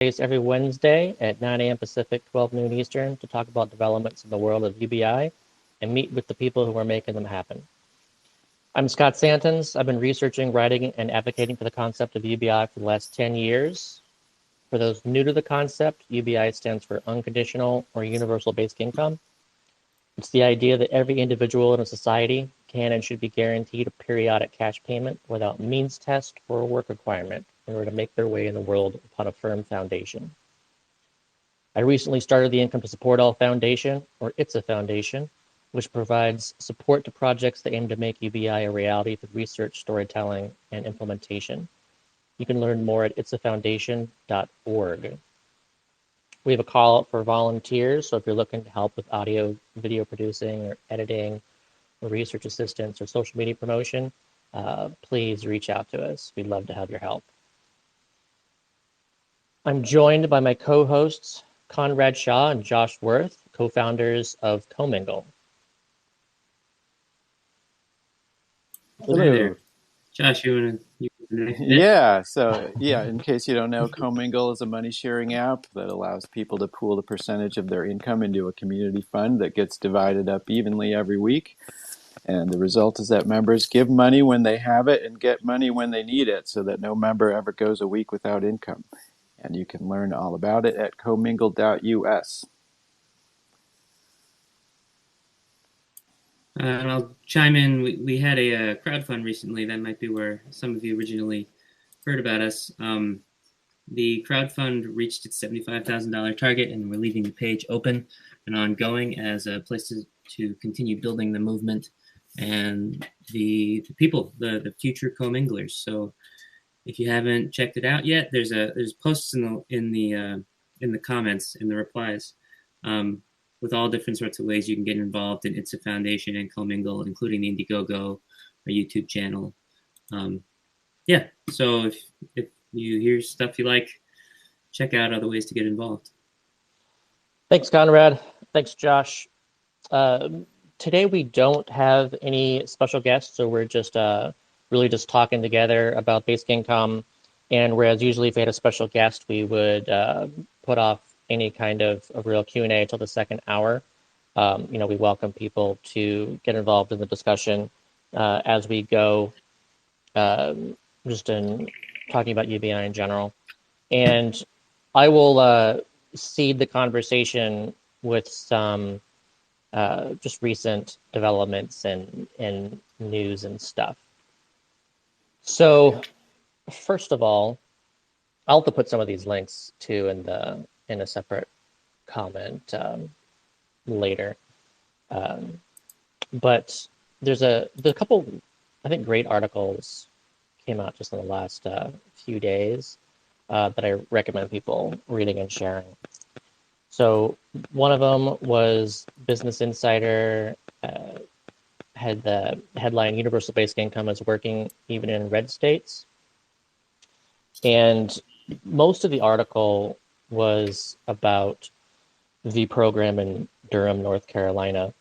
Every Wednesday at 9 a.m. Pacific, 12 noon Eastern, to talk about developments in the world of UBI and meet with the people who are making them happen. I'm Scott Santons. I've been researching, writing, and advocating for the concept of UBI for the last 10 years. For those new to the concept, UBI stands for Unconditional or Universal Basic Income. It's the idea that every individual in a society can and should be guaranteed a periodic cash payment without means test or work requirement in order to make their way in the world upon a firm foundation. I recently started the Income to Support All Foundation, or ITSA Foundation, which provides support to projects that aim to make UBI a reality through research, storytelling, and implementation. You can learn more at itsafoundation.org. We have a call out for volunteers, so if you're looking to help with audio, video producing, or editing, or research assistance, or social media promotion, please reach out to us. We'd love to have your help. I'm joined by my co-hosts, Conrad Shaw and Josh Worth, co-founders of Comingle. Hello. Hi there. Josh, you want to Yeah, in case you don't know, Comingle is a money-sharing app that allows people to pool a percentage of their income into a community fund that gets divided up evenly every week. And the result is that members give money when they have it and get money when they need it, so that no member ever goes a week without income. And you can learn all about it at comingle.us. And I'll chime in. We had a crowdfund recently. That might be where some of you originally heard about us. The crowdfund reached its $75,000 target, and we're leaving the page open and ongoing as a place to continue building the movement and the people, the future comminglers. So if you haven't checked it out yet, there's posts in the comments, in the replies, with all different sorts of ways you can get involved in ITSA Foundation and Comingle, including the Indiegogo, our YouTube channel. So if you hear stuff you like, check out other ways to get involved. Thanks, Conrad. Thanks, Josh. Today we don't have any special guests, so we're just really just talking together about basic income. And whereas usually if we had a special guest, we would put off any kind of real Q&A until the second hour. We welcome people to get involved in the discussion as we go, just in talking about UBI in general. And I will seed the conversation with some just recent developments and news and stuff. So first of all, I'll have to put some of these links too in a separate comment later. But there's a couple, I think, great articles came out just in the last few days that I recommend people reading and sharing. So one of them was Business Insider had the headline, Universal Basic Income is working even in red states. And most of the article was about the program in Durham, North Carolina,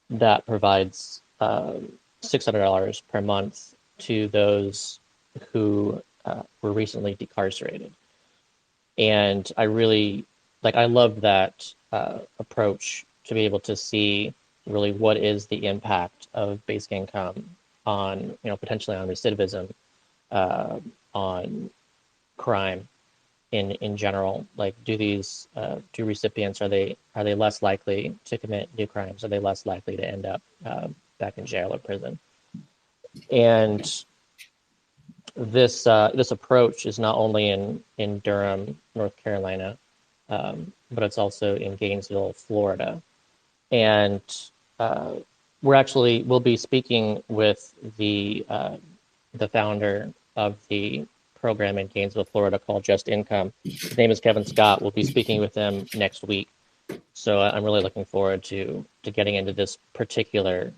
that provides $600 per month to those who were recently decarcerated. And I really, I love that approach to be able to see really what is the impact of basic income on, potentially on recidivism, on crime in general. Like, do recipients, are they less likely to commit new crimes? Are they less likely to end up back in jail or prison? And this approach is not only in Durham, North Carolina, but it's also in Gainesville, Florida. And we'll be speaking with the founder of the program in Gainesville, Florida, called Just Income. His name is Kevin Scott. We'll be speaking with him next week. So I'm really looking forward to getting into this particular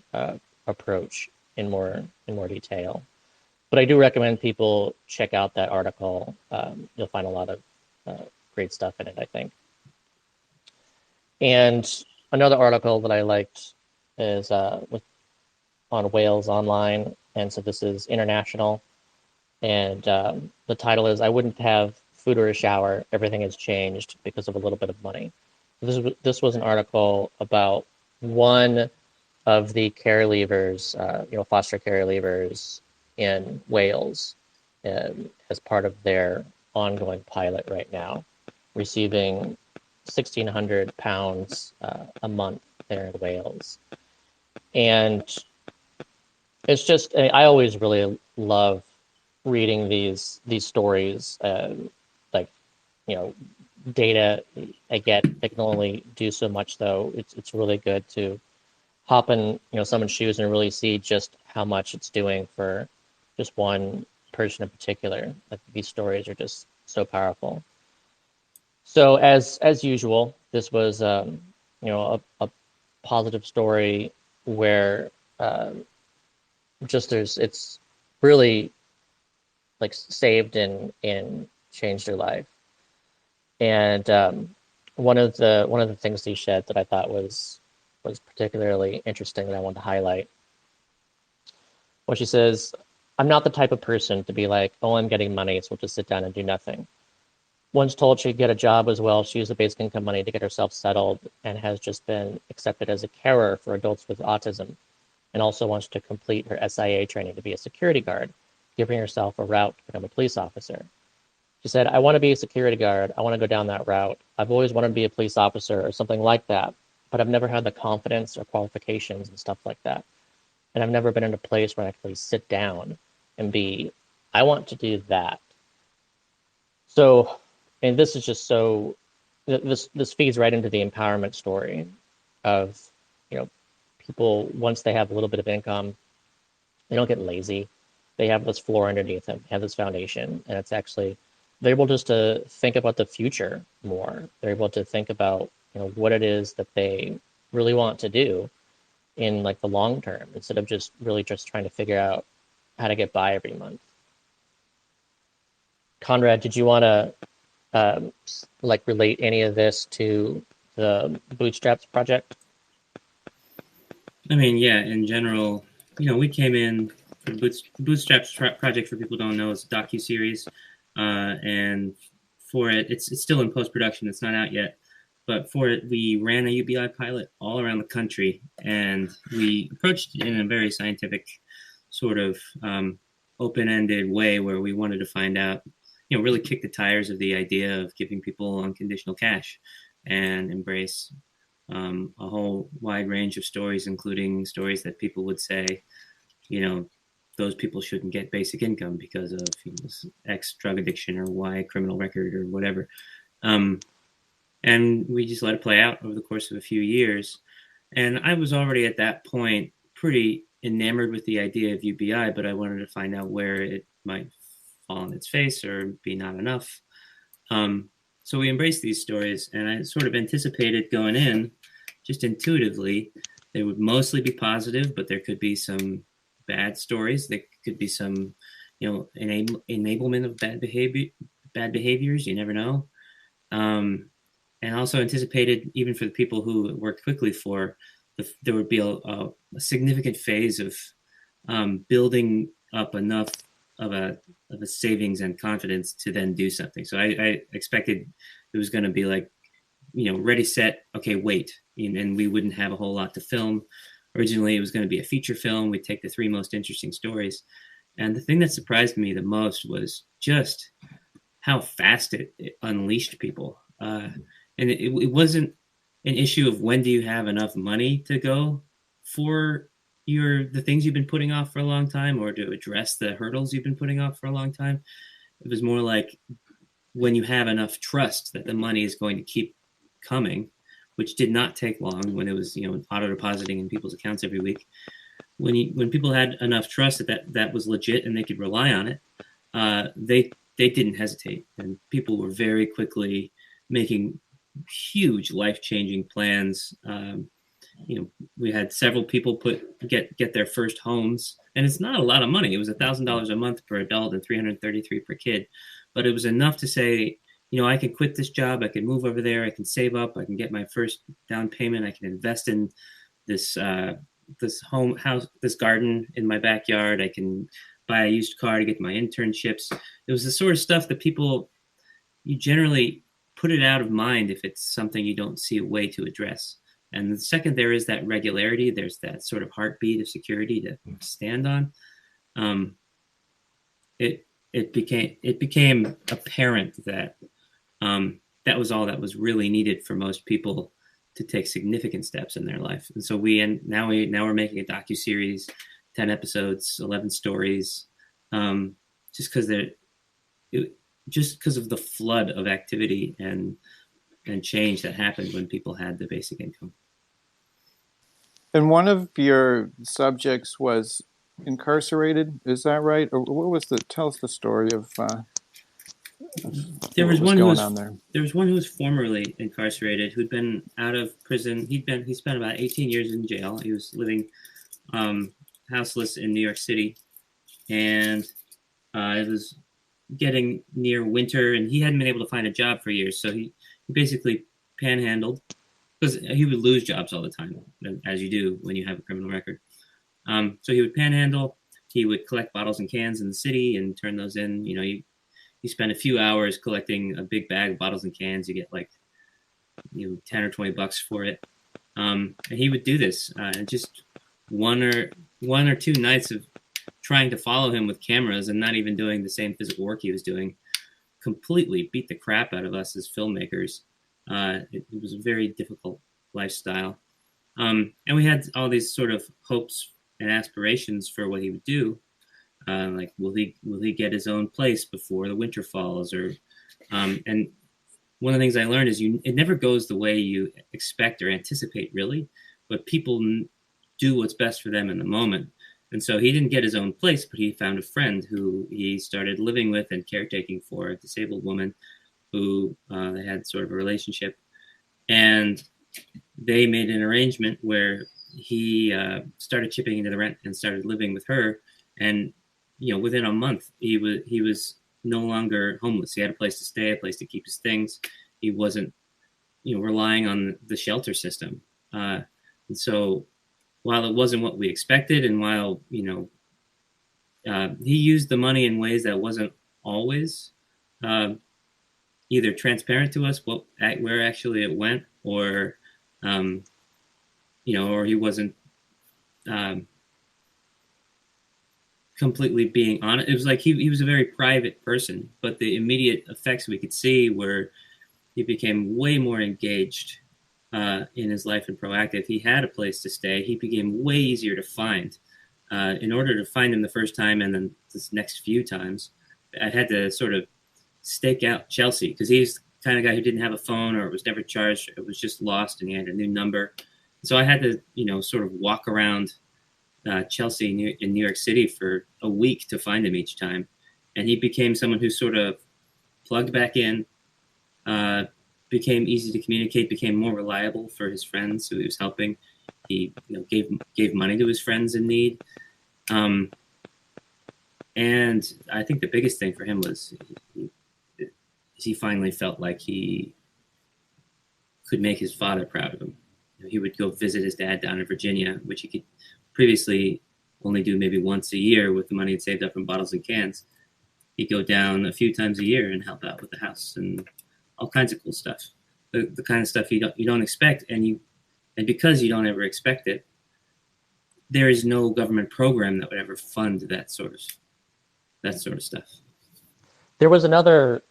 approach in more detail. But I do recommend people check out that article. You'll find a lot of great stuff in it, I think. And another article that I liked is on Wales Online. And so this is international. And the title is, I wouldn't have food or a shower, everything has changed because of a little bit of money. This was an article about one of the care leavers, foster care leavers in Wales, as part of their ongoing pilot right now, receiving £1,600 a month there in Wales. And it's just, I always really love reading these stories, like, data I get. I can only do so much, though. It's really good to hop in, someone's shoes and really see just how much it's doing for just one person in particular. Like, these stories are just so powerful. So as usual, this was a positive story where it's really like saved and changed their life. And one of the things he said that I thought was particularly interesting that I wanted to highlight. Well, she says, "I'm not the type of person to be like, oh, I'm getting money, so we'll just sit down and do nothing. Once told she'd get a job as well, she used the basic income money to get herself settled and has just been accepted as a carer for adults with autism, and also wants to complete her SIA training to be a security guard, giving herself a route to become a police officer. She said, I want to be a security guard. I want to go down that route. I've always wanted to be a police officer or something like that, but I've never had the confidence or qualifications and stuff like that. And I've never been in a place where I actually sit down and be, I want to do that." So, and this is just so, this feeds right into the empowerment story of, people, once they have a little bit of income, they don't get lazy. They have this floor underneath them, have this foundation, and it's actually, they're able just to think about the future more. They're able to think about, what it is that they really want to do in like the long term, instead of just really just trying to figure out how to get by every month. Conrad, did you want to relate any of this to the Bootstraps project? I mean, yeah, in general, we came in for the Bootstraps project, for people who don't know, is a docuseries, and for it, it's still in post-production. It's not out yet, but for it, we ran a UBI pilot all around the country, and we approached it in a very scientific sort of open-ended way, where we wanted to find out, really kick the tires of the idea of giving people unconditional cash and embrace a whole wide range of stories, including stories that people would say, those people shouldn't get basic income because of X drug addiction or Y criminal record or whatever. And we just let it play out over the course of a few years. And I was already at that point pretty enamored with the idea of UBI, but I wanted to find out where it might fall on its face or be not enough. So we embraced these stories, and I sort of anticipated going in, just intuitively, they would mostly be positive, but there could be some bad stories. There could be some, enablement of bad behaviors. You never know. And also anticipated, even for the people who worked quickly for, there would be a significant phase of building up enough of a savings and confidence to then do something. So I expected it was going to be like, ready, set, okay, wait. And we wouldn't have a whole lot to film. Originally, it was going to be a feature film. We'd take the 3 most interesting stories. And the thing that surprised me the most was just how fast it unleashed people. And it wasn't an issue of when do you have enough money to go for the things you've been putting off for a long time, or to address the hurdles you've been putting off for a long time. It was more like when you have enough trust that the money is going to keep coming, which did not take long when it was, auto depositing in people's accounts every week. When people had enough trust that was legit and they could rely on it, they didn't hesitate, and people were very quickly making huge life-changing plans. We had several people get their first homes, and it's not a lot of money. It was $1,000 a month per adult and $333 per kid, but it was enough to say, I can quit this job, I can move over there, I can save up, I can get my first down payment, I can invest in this house, this garden in my backyard, I can buy a used car to get my internships. It was the sort of stuff that people you generally put it out of mind if it's something you don't see a way to address. And the second there is that regularity, there's that sort of heartbeat of security to stand on. It became apparent that that was all that was really needed for most people to take significant steps in their life. And so now we're making a docuseries, 10 episodes, 11 stories, just because of the flood of activity and change that happened when people had the basic income. And one of your subjects was incarcerated, is that right? Or what was tell us the story of there was one going on there. There was one who was formerly incarcerated, who'd been out of prison. He spent about 18 years in jail. He was living houseless in New York City, and it was getting near winter, and he hadn't been able to find a job for years. So he basically panhandled, because he would lose jobs all the time, as you do when you have a criminal record. So he would panhandle. He would collect bottles and cans in the city and turn those in. You spend a few hours collecting a big bag of bottles and cans. You get like 10 or $20 for it. And he would do this. And just one or two nights of trying to follow him with cameras and not even doing the same physical work he was doing completely beat the crap out of us as filmmakers. It was a very difficult lifestyle. And we had all these sort of hopes and aspirations for what he would do. Like, will he get his own place before the winter falls? And one of the things I learned is it never goes the way you expect or anticipate, really, but people do what's best for them in the moment. And so he didn't get his own place, but he found a friend who he started living with and caretaking for, a disabled woman who they had sort of a relationship. And they made an arrangement where he started chipping into the rent and started living with her. And within a month, he was no longer homeless. He had a place to stay, a place to keep his things. He wasn't, relying on the shelter system. And so, while it wasn't what we expected, and while he used the money in ways that wasn't always either transparent to us where actually it went, or or he wasn't completely being honest. It was like he was a very private person, but the immediate effects we could see were he became way more engaged in his life and proactive. He had a place to stay. He became way easier to find. In order to find him the first time and then this next few times, I had to sort of stake out Chelsea, because he's the kind of guy who didn't have a phone, or it was never charged. It was just lost, and he had a new number. So I had to, sort of walk around Chelsea in New York City for a week to find him each time. And he became someone who sort of plugged back in, became easy to communicate, became more reliable for his friends who he was helping. He gave money to his friends in need. And I think the biggest thing for him was he finally felt like he could make his father proud of him. He would go visit his dad down in Virginia, which he could previously only do maybe once a year with the money he'd saved up from bottles and cans. He'd go down a few times a year and help out with the house and all kinds of cool stuff. The kind of stuff you don't expect, and because you don't ever expect it, there is no government program that would ever fund that sort of stuff. There was another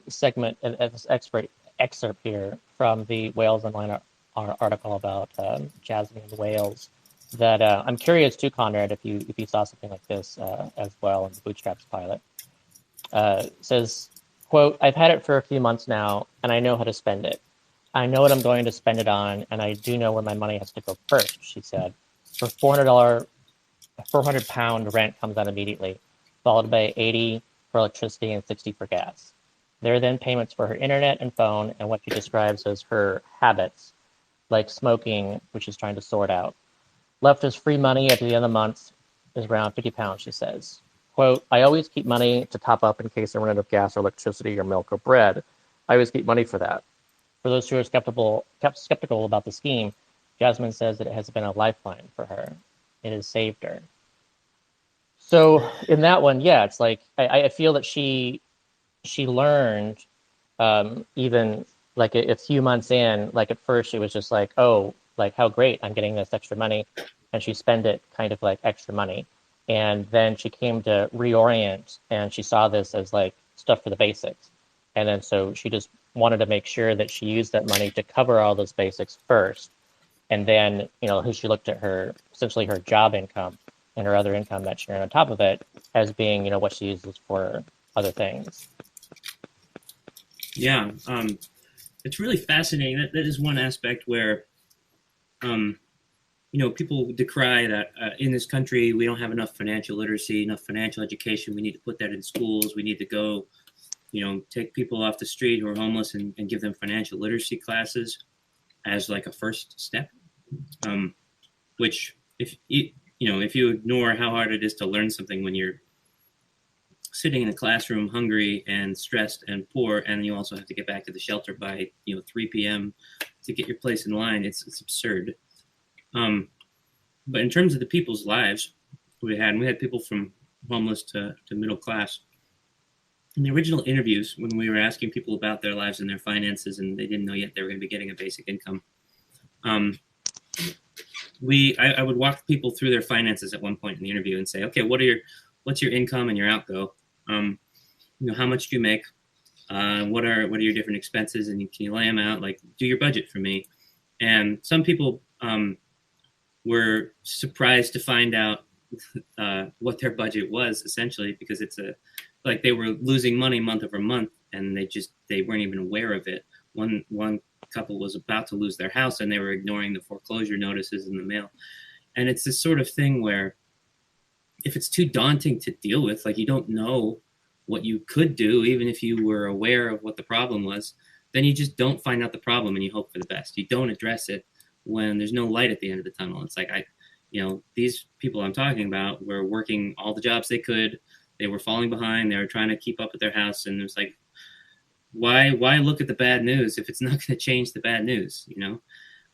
segment of this excerpt here from the Wales Online article about Jasmine in Wales that I'm curious too, Conrad, if you saw something like this as well in the Bootstraps pilot. Says, quote, "I've had it for a few months now, and I know how to spend it. I know what I'm going to spend it on, and I do know where my money has to go first," she said. Her £400 rent comes out immediately, followed by 80 for electricity and 60 for gas. There are then payments for her internet and phone and what she describes as her habits, like smoking, which she's trying to sort out. Left as free money at the end of the month is around £50, she says. Quote, "I always keep money to top up in case I run out of gas or electricity or milk or bread. I always keep money for that." For those who are skeptical about the scheme, Jasmine says that it has been a lifeline for her. It has saved her. So in that one, yeah, it's like I feel that she learned even like a few months in, like at first she was just like, oh, like how great, I'm getting this extra money. And she spent it kind of like extra money. And then she came to reorient and she saw this as like stuff for the basics. And then so she just wanted to make sure that she used that money to cover all those basics first. And then, she looked at her, essentially her job income and her other income that she earned on top of it as being, what she uses for other things. Yeah, it's really fascinating. That is one aspect where, people decry that in this country we don't have enough financial literacy, enough financial education. We need to put that in schools. We need to go, take people off the street who are homeless and give them financial literacy classes as like a first step. Which if you ignore how hard it is to learn something when you're sitting in a classroom hungry and stressed and poor, and you also have to get back to the shelter by 3 p.m. to get your place in line, it's absurd. But in terms of the people's lives we had people from homeless to middle class. In the original interviews, when we were asking people about their lives and their finances, and they didn't know yet they were going to be getting a basic income, I would walk people through their finances at one point in the interview and say, okay, what's your income and your outgo? How much do you make? What are your different expenses? And can you lay them out? Like, do your budget for me. And some people were surprised to find out what their budget was, essentially, because it's like they were losing money month over month, and they weren't even aware of it. One couple was about to lose their house, and they were ignoring the foreclosure notices in the mail. And it's this sort of thing where if it's too daunting to deal with, like you don't know what you could do, even if you were aware of what the problem was, then you just don't find out the problem and you hope for the best. You don't address it when there's no light at the end of the tunnel. It's like, these people I'm talking about were working all the jobs they could. They were falling behind. They were trying to keep up with their house. And it was like, why look at the bad news if it's not going to change the bad news,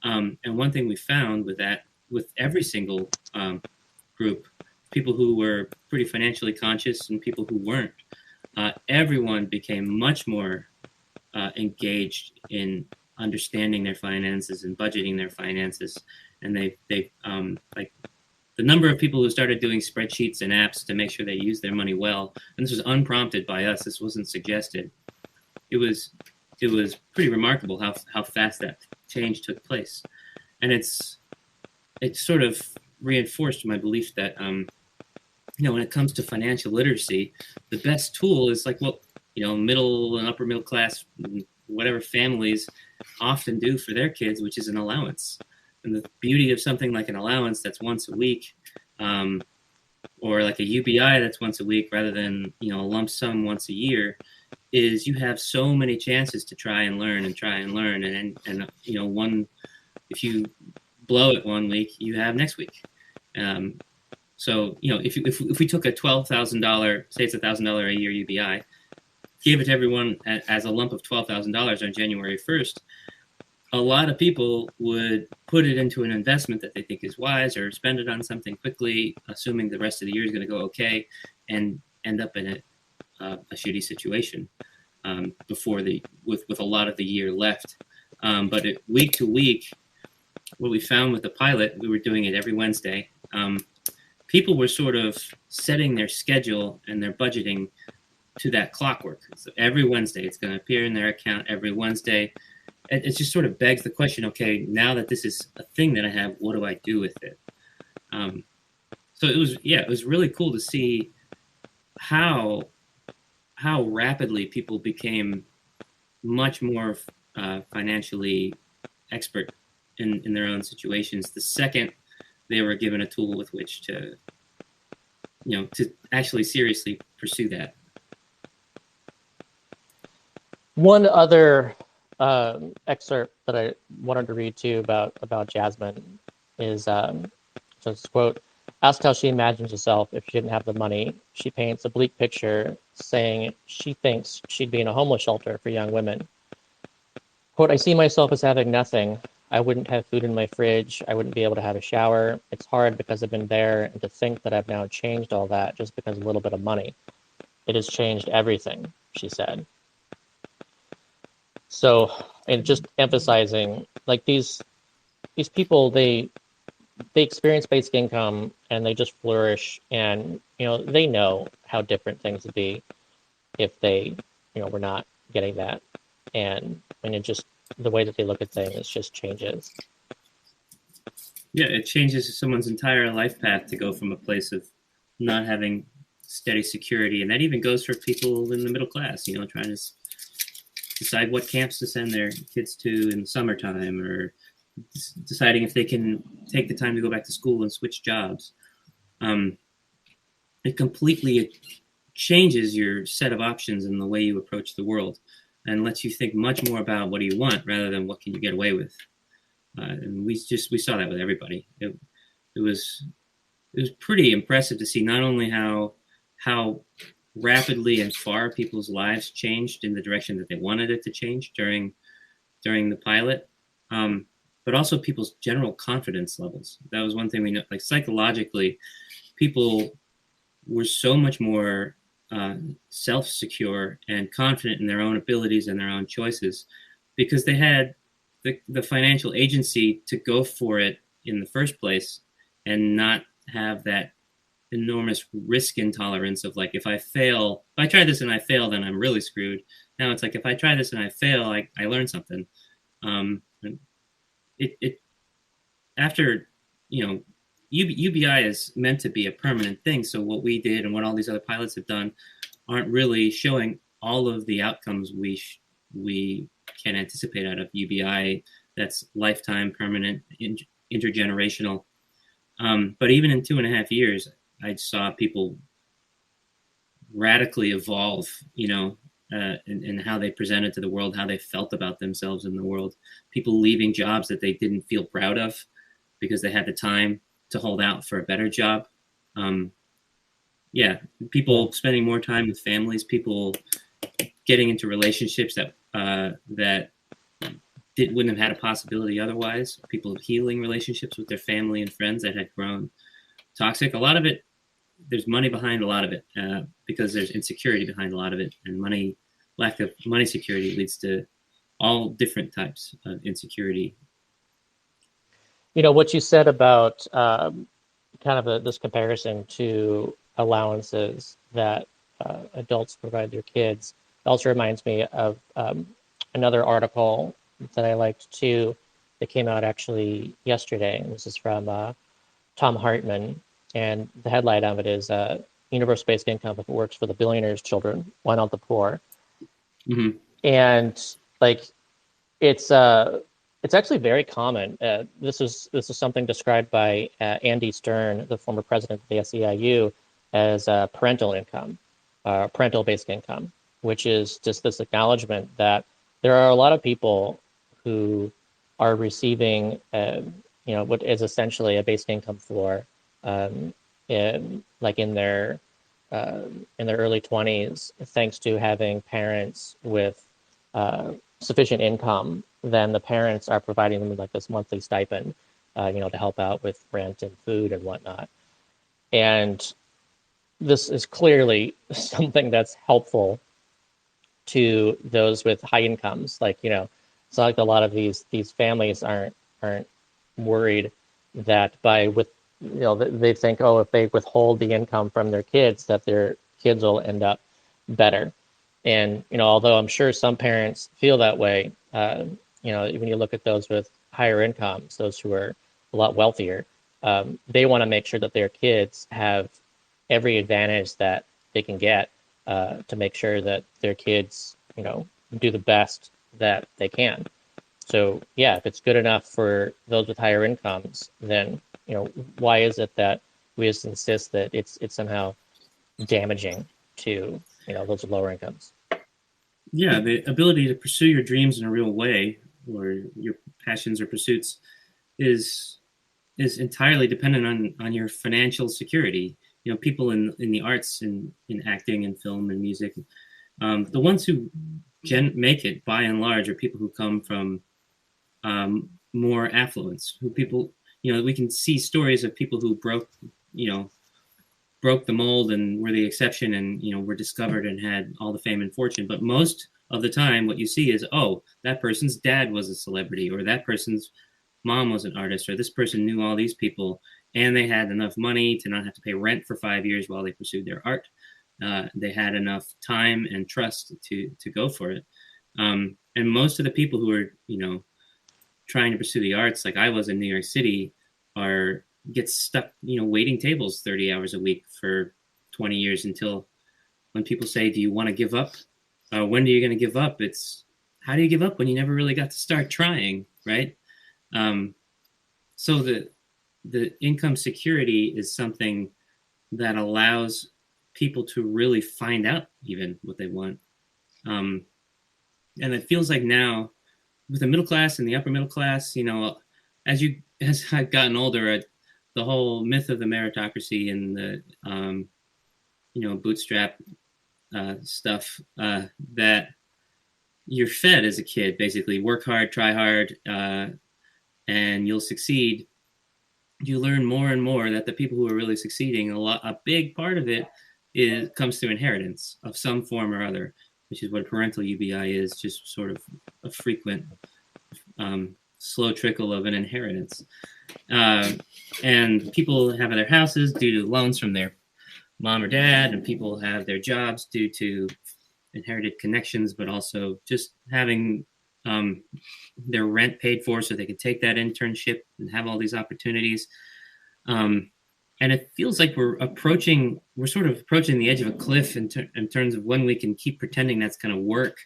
And one thing we found with every single group, people who were pretty financially conscious and people who weren't, everyone became much more engaged in understanding their finances and budgeting their finances. And they like the number of people who started doing spreadsheets and apps to make sure they use their money well, and this was unprompted by us, this wasn't suggested. It was pretty remarkable how fast that change took place. And it sort of reinforced my belief that when it comes to financial literacy, the best tool is like what middle and upper middle class, whatever families often do for their kids, which is an allowance. And the beauty of something like an allowance that's once a week, or like a UBI that's once a week rather than a lump sum once a year, is you have so many chances to try and learn, and if you blow it one week, you have next week. So if we took a $12,000, say it's $1,000 a year UBI, gave it to everyone as a lump of $12,000 on January 1st, a lot of people would put it into an investment that they think is wise, or spend it on something quickly, assuming the rest of the year is going to go okay, and end up in a shitty situation with a lot of the year left. But week to week, what we found with the pilot, we were doing it every Wednesday. People were sort of setting their schedule and their budgeting to that clockwork. So every Wednesday, it's going to appear in their account every Wednesday. It just sort of begs the question, okay, now that this is a thing that I have, what do I do with it? So it was really cool to see how rapidly people became much more financially expert in their own situations the second they were given a tool with which to actually seriously pursue that. One other excerpt that I wanted to read to you about Jasmine is just quote, asked how she imagines herself if she didn't have the money. She paints a bleak picture saying she thinks she'd be in a homeless shelter for young women. Quote, I see myself as having nothing. I wouldn't have food in my fridge. I wouldn't be able to have a shower. It's hard because I've been there, and to think that I've now changed all that just because of a little bit of money. It has changed everything, she said. So, and just emphasizing, like these people, they experience basic income and they just flourish, and they know how different things would be if they were not getting that, and it just, the way that they look at things just changes. Yeah, it changes someone's entire life path to go from a place of not having steady security, and that even goes for people in the middle class, trying to decide what camps to send their kids to in the summertime, or deciding if they can take the time to go back to school and switch jobs. It completely changes your set of options and the way you approach the world, and lets you think much more about what do you want rather than what can you get away with. And we saw that with everybody. It was pretty impressive to see not only how rapidly and far people's lives changed in the direction that they wanted it to change during the pilot, but also people's general confidence levels. That was one thing we know. Like psychologically, people were so much more self-secure and confident in their own abilities and their own choices because they had the financial agency to go for it in the first place and not have that enormous risk intolerance of like, if I try this and I fail, then I'm really screwed. Now it's like, if I try this and I fail, I learn something. After, UBI is meant to be a permanent thing. So what we did and what all these other pilots have done aren't really showing all of the outcomes we can anticipate out of UBI. That's lifetime, permanent, intergenerational. But even in 2.5 years, I saw people radically evolve, in how they presented to the world, how they felt about themselves in the world. People leaving jobs that they didn't feel proud of because they had the time to hold out for a better job. People spending more time with families, people getting into relationships that wouldn't have had a possibility otherwise. People healing relationships with their family and friends that had grown toxic. A lot of it, there's money behind a lot of it because there's insecurity behind a lot of it, and lack of money security leads to all different types of insecurity. What you said about kind of this comparison to allowances that adults provide their kids also reminds me of another article that I liked too that came out actually yesterday. This is from Tom Hartman, and the headline of it is universal basic income if it works for the billionaires' children, why not the poor? Mm-hmm. And like it's actually very common. This is something described by Andy Stern, the former president of the SEIU, as parental income, parental basic income, which is just this acknowledgement that there are a lot of people who are receiving, what is essentially a basic income floor, in their early 20s, thanks to having parents with sufficient income. Then the parents are providing them like this monthly stipend, to help out with rent and food and whatnot. And this is clearly something that's helpful to those with high incomes. It's not like a lot of these families aren't worried that they think, oh, if they withhold the income from their kids, that their kids will end up better. And although I'm sure some parents feel that way, when you look at those with higher incomes, those who are a lot wealthier, they want to make sure that their kids have every advantage that they can get to make sure that their kids, do the best that they can. So yeah, if it's good enough for those with higher incomes, then why is it that we just insist that it's somehow damaging to those with lower incomes? Yeah, the ability to pursue your dreams in a real way, or your passions or pursuits, is entirely dependent on your financial security. People in the arts, in acting and film and music, the ones who make it by and large are people who come from more affluence. We can see stories of people who broke the mold and were the exception, and were discovered and had all the fame and fortune. But most of the time, what you see is, oh, that person's dad was a celebrity, or that person's mom was an artist, or this person knew all these people, and they had enough money to not have to pay rent for 5 years while they pursued their art. They had enough time and trust to go for it. And most of the people who are, trying to pursue the arts, like I was in New York City, get stuck, waiting tables 30 hours a week for 20 years until when people say, do you want to give up? When are you going to give up? It's how do you give up when you never really got to start trying, right? So the income security is something that allows people to really find out even what they want. And it feels like now with the middle class and the upper middle class, as I've gotten older, the whole myth of the meritocracy and the, bootstrap stuff that you're fed as a kid, basically work hard, try hard, and you'll succeed. You learn more and more that the people who are really succeeding, a big part of it comes through inheritance of some form or other, which is what parental UBI is, just sort of a frequent, slow trickle of an inheritance. And people have their houses due to loans from their mom or dad, and people have their jobs due to inherited connections, but also just having their rent paid for so they can take that internship and have all these opportunities. And it feels like we're sort of approaching the edge of a cliff in terms of when we can keep pretending that's going to work,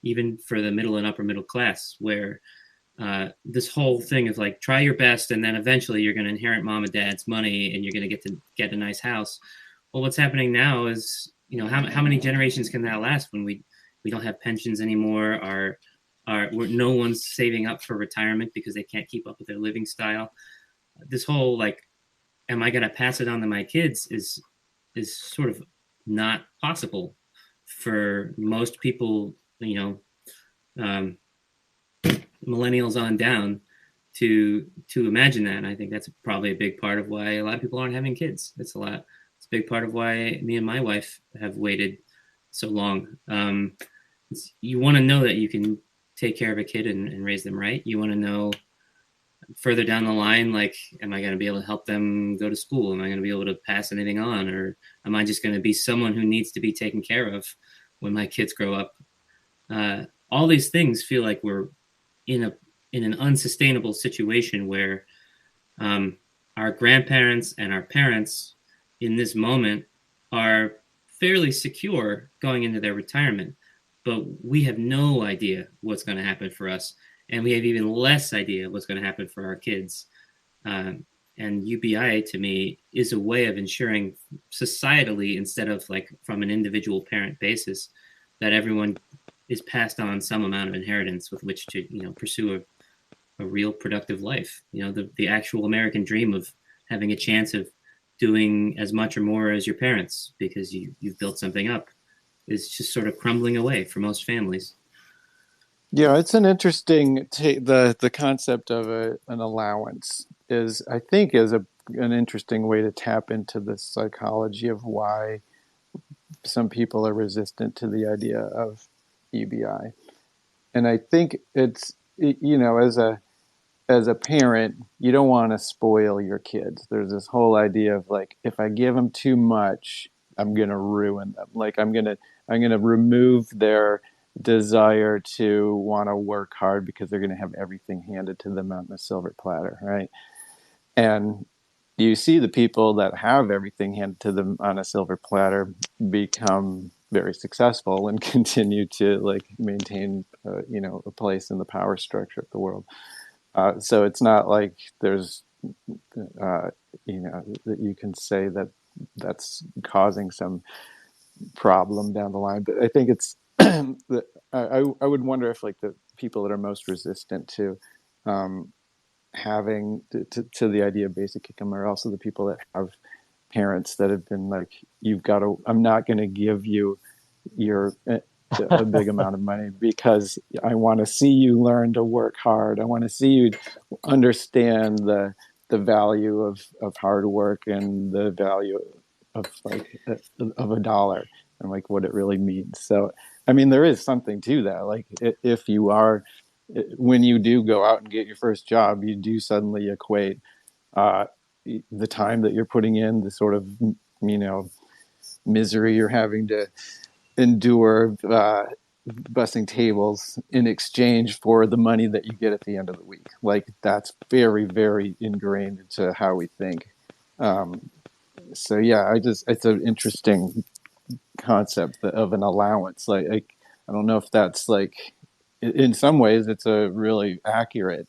even for the middle and upper middle class, where this whole thing of like, try your best, and then eventually you're going to inherit mom and dad's money and you're going to get a nice house. Well, what's happening now is, how many generations can that last when we don't have pensions anymore? No one's saving up for retirement because they can't keep up with their living style. This whole like, am I going to pass it on to my kids is sort of not possible for most people, millennials on down to imagine that. And I think that's probably a big part of why a lot of people aren't having kids. It's a big part of why me and my wife have waited so long. You want to know that you can take care of a kid and raise them right. You want to know further down the line, like, am I going to be able to help them go to school? Am I going to be able to pass anything on? Or am I just going to be someone who needs to be taken care of when my kids grow up? All these things feel like we're in an unsustainable situation where our grandparents and our parents in this moment are fairly secure going into their retirement, but we have no idea what's going to happen for us. And we have even less idea what's going to happen for our kids. And UBI, to me, is a way of ensuring societally, instead of like from an individual parent basis, that everyone is passed on some amount of inheritance with which to, pursue a real productive life. The actual American dream of having a chance of doing as much or more as your parents because you've built something up is just sort of crumbling away for most families. Yeah, it's an interesting the concept of an allowance is an interesting way to tap into the psychology of why some people are resistant to the idea of UBI. And I think it's, as a parent, you don't want to spoil your kids. There's this whole idea of like, if I give them too much, I'm going to ruin them. Like I'm going to remove their desire to want to work hard because they're going to have everything handed to them on a silver platter, right? And you see the people that have everything handed to them on a silver platter become very successful and continue to like maintain, a place in the power structure of the world. So it's not like there's, that you can say that that's causing some problem down the line. But I think it's, I would wonder if like the people that are most resistant to having to the idea of basic income are also the people that have parents that have been like, I'm not going to give you a big amount of money because I want to see you learn to work hard. I want to see you understand the value of hard work and the value of like of $1 and like what it really means. So I mean, there is something to that. Like if you are, when you do go out and get your first job, you do suddenly equate uh, the time that you're putting in, the sort of, misery you're having to endure, bussing tables in exchange for the money that you get at the end of the week. Like that's very, very ingrained into how we think. Um, so yeah, it's an interesting concept of an allowance. Like I don't know if that's like, in some ways it's a really accurate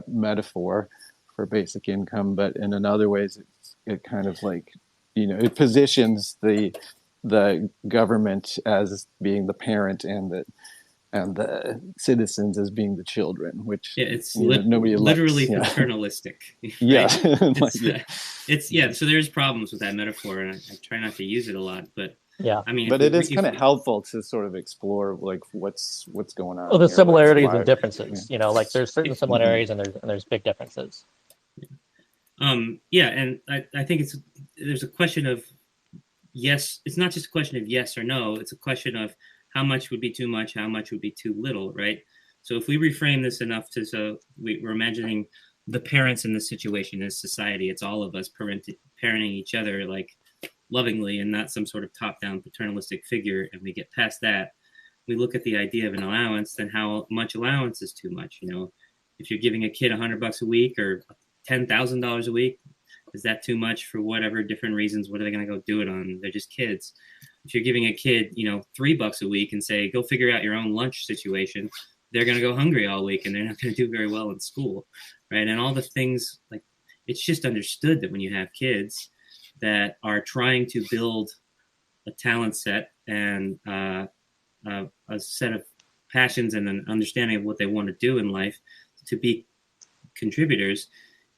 metaphor for basic income, but in other ways it kind of like, it positions the government as being the parent and the citizens as being the children, which Yeah, it's nobody literally likes. Yeah. paternalistic, Yeah. right? Like, yeah. It's yeah. So there's problems with that metaphor, and I try not to use it a lot. But Yeah. I mean, But it is kind of helpful to sort of explore like what's going on Well, the here. similarities and Why, differences, like there's certain if, similarities and there's big differences. yeah, and I think there's a question of yes. It's not just a question of yes or no. It's a question of how much would be too much, how much would be too little, right? So if we reframe this enough we're imagining the parents in this situation as society. It's all of us parenting each other like lovingly and not some sort of top-down paternalistic figure. And we get past that, we look at the idea of an allowance, then how much allowance is too much? If you're giving a kid $100 a week or $10,000 a week, is that too much for whatever different reasons? What are they going to go do it on? They're just kids. If you're giving a kid, $3 a week and say, go figure out your own lunch situation, they're going to go hungry all week and they're not going to do very well in school, right? And all the things, like, it's just understood that when you have kids that are trying to build a talent set and a set of passions and an understanding of what they want to do in life to be contributors,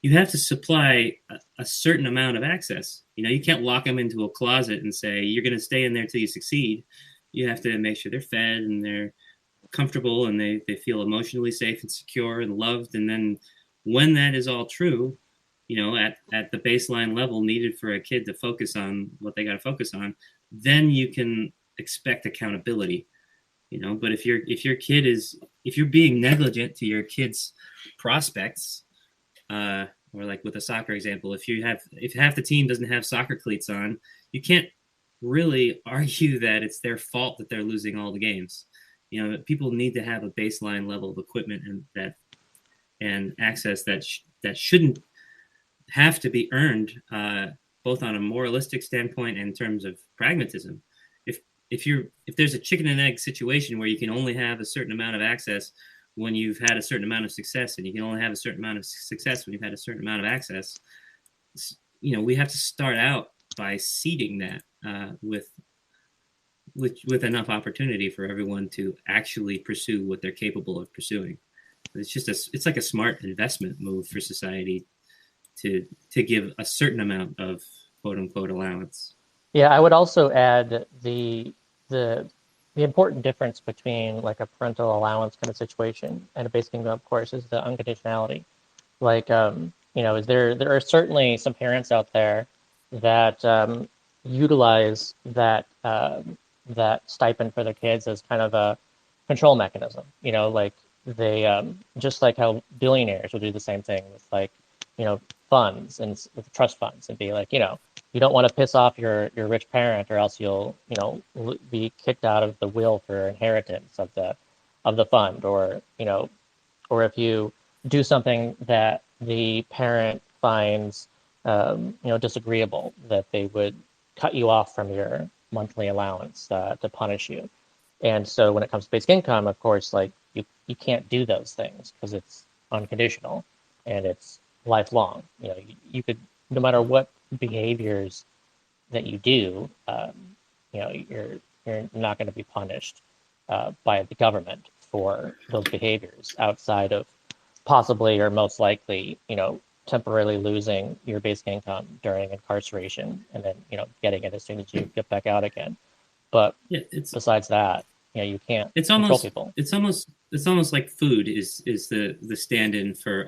you have to supply a certain amount of access. You can't lock them into a closet and say, you're going to stay in there till you succeed. You have to make sure they're fed and they're comfortable and they feel emotionally safe and secure and loved. And then when that is all true, at the baseline level needed for a kid to focus on what they got to focus on, then you can expect accountability. But if you're being negligent to your kid's prospects, or like with a soccer example, if half the team doesn't have soccer cleats on, you can't really argue that it's their fault that they're losing all the games. People need to have a baseline level of equipment and access that shouldn't have to be earned, both on a moralistic standpoint and in terms of pragmatism. If there's a chicken and egg situation where you can only have a certain amount of access when you've had a certain amount of success, and you can only have a certain amount of success when you've had a certain amount of access, we have to start out by seeding that with enough opportunity for everyone to actually pursue what they're capable of pursuing. It's like a smart investment move for society to give a certain amount of quote unquote allowance. Yeah, I would also add the important difference between like a parental allowance kind of situation and a basic income, of course, is the unconditionality. Like, there are certainly some parents out there that utilize that stipend for their kids as kind of a control mechanism. Like they just like how billionaires will do the same thing with like funds and with trust funds and be like, you don't want to piss off your rich parent or else you'll be kicked out of the will for inheritance of the fund, or if you do something that the parent finds disagreeable, that they would cut you off from your monthly allowance to punish you. And so when it comes to basic income, of course, like you can't do those things because it's unconditional and it's lifelong. You could, no matter what behaviors that you do, you're not going to be punished by the government for those behaviors outside of possibly or most likely, temporarily losing your basic income during incarceration and then, getting it as soon as you get back out again. But yeah, besides that, you can't control people. It's almost like food is the stand-in for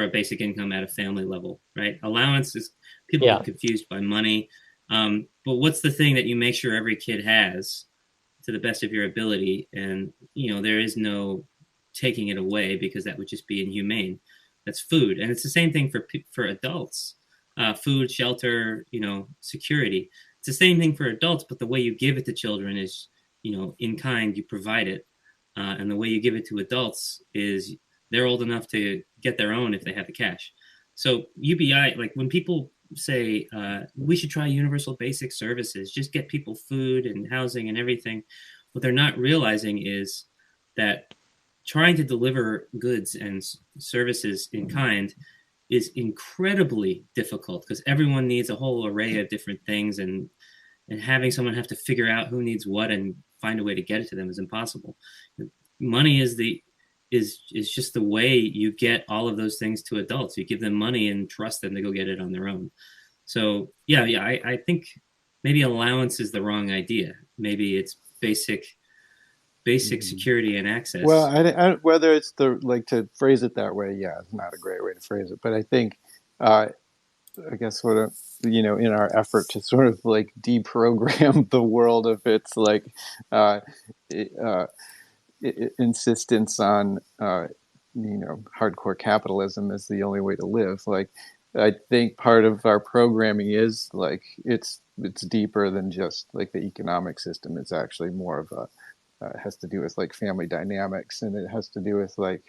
a basic income at a family level, right? Allowance is, people get confused by money. But what's the thing that you make sure every kid has to the best of your ability, and there is no taking it away, because that would just be inhumane. That's food, and it's the same thing for adults. Food, shelter, security. It's the same thing for adults, but the way you give it to children is, in kind, you provide it, and the way you give it to adults is they're old enough to get their own if they have the cash. So UBI, like when people say we should try universal basic services, just get people food and housing and everything, what they're not realizing is that trying to deliver goods and services in kind is incredibly difficult, because everyone needs a whole array of different things, and having someone have to figure out who needs what and find a way to get it to them is impossible. Money is just the way you get all of those things to adults. You give them money and trust them to go get it on their own. So yeah, I think maybe allowance is the wrong idea. Maybe it's basic security and access. Well, I whether it's to phrase it that way, yeah, it's not a great way to phrase it. But I think, I guess in our effort to sort of like deprogram the world of its insistence on hardcore capitalism as the only way to live. Like, I think part of our programming is like it's deeper than just like the economic system. It's actually more of it has to do with like family dynamics, and it has to do with like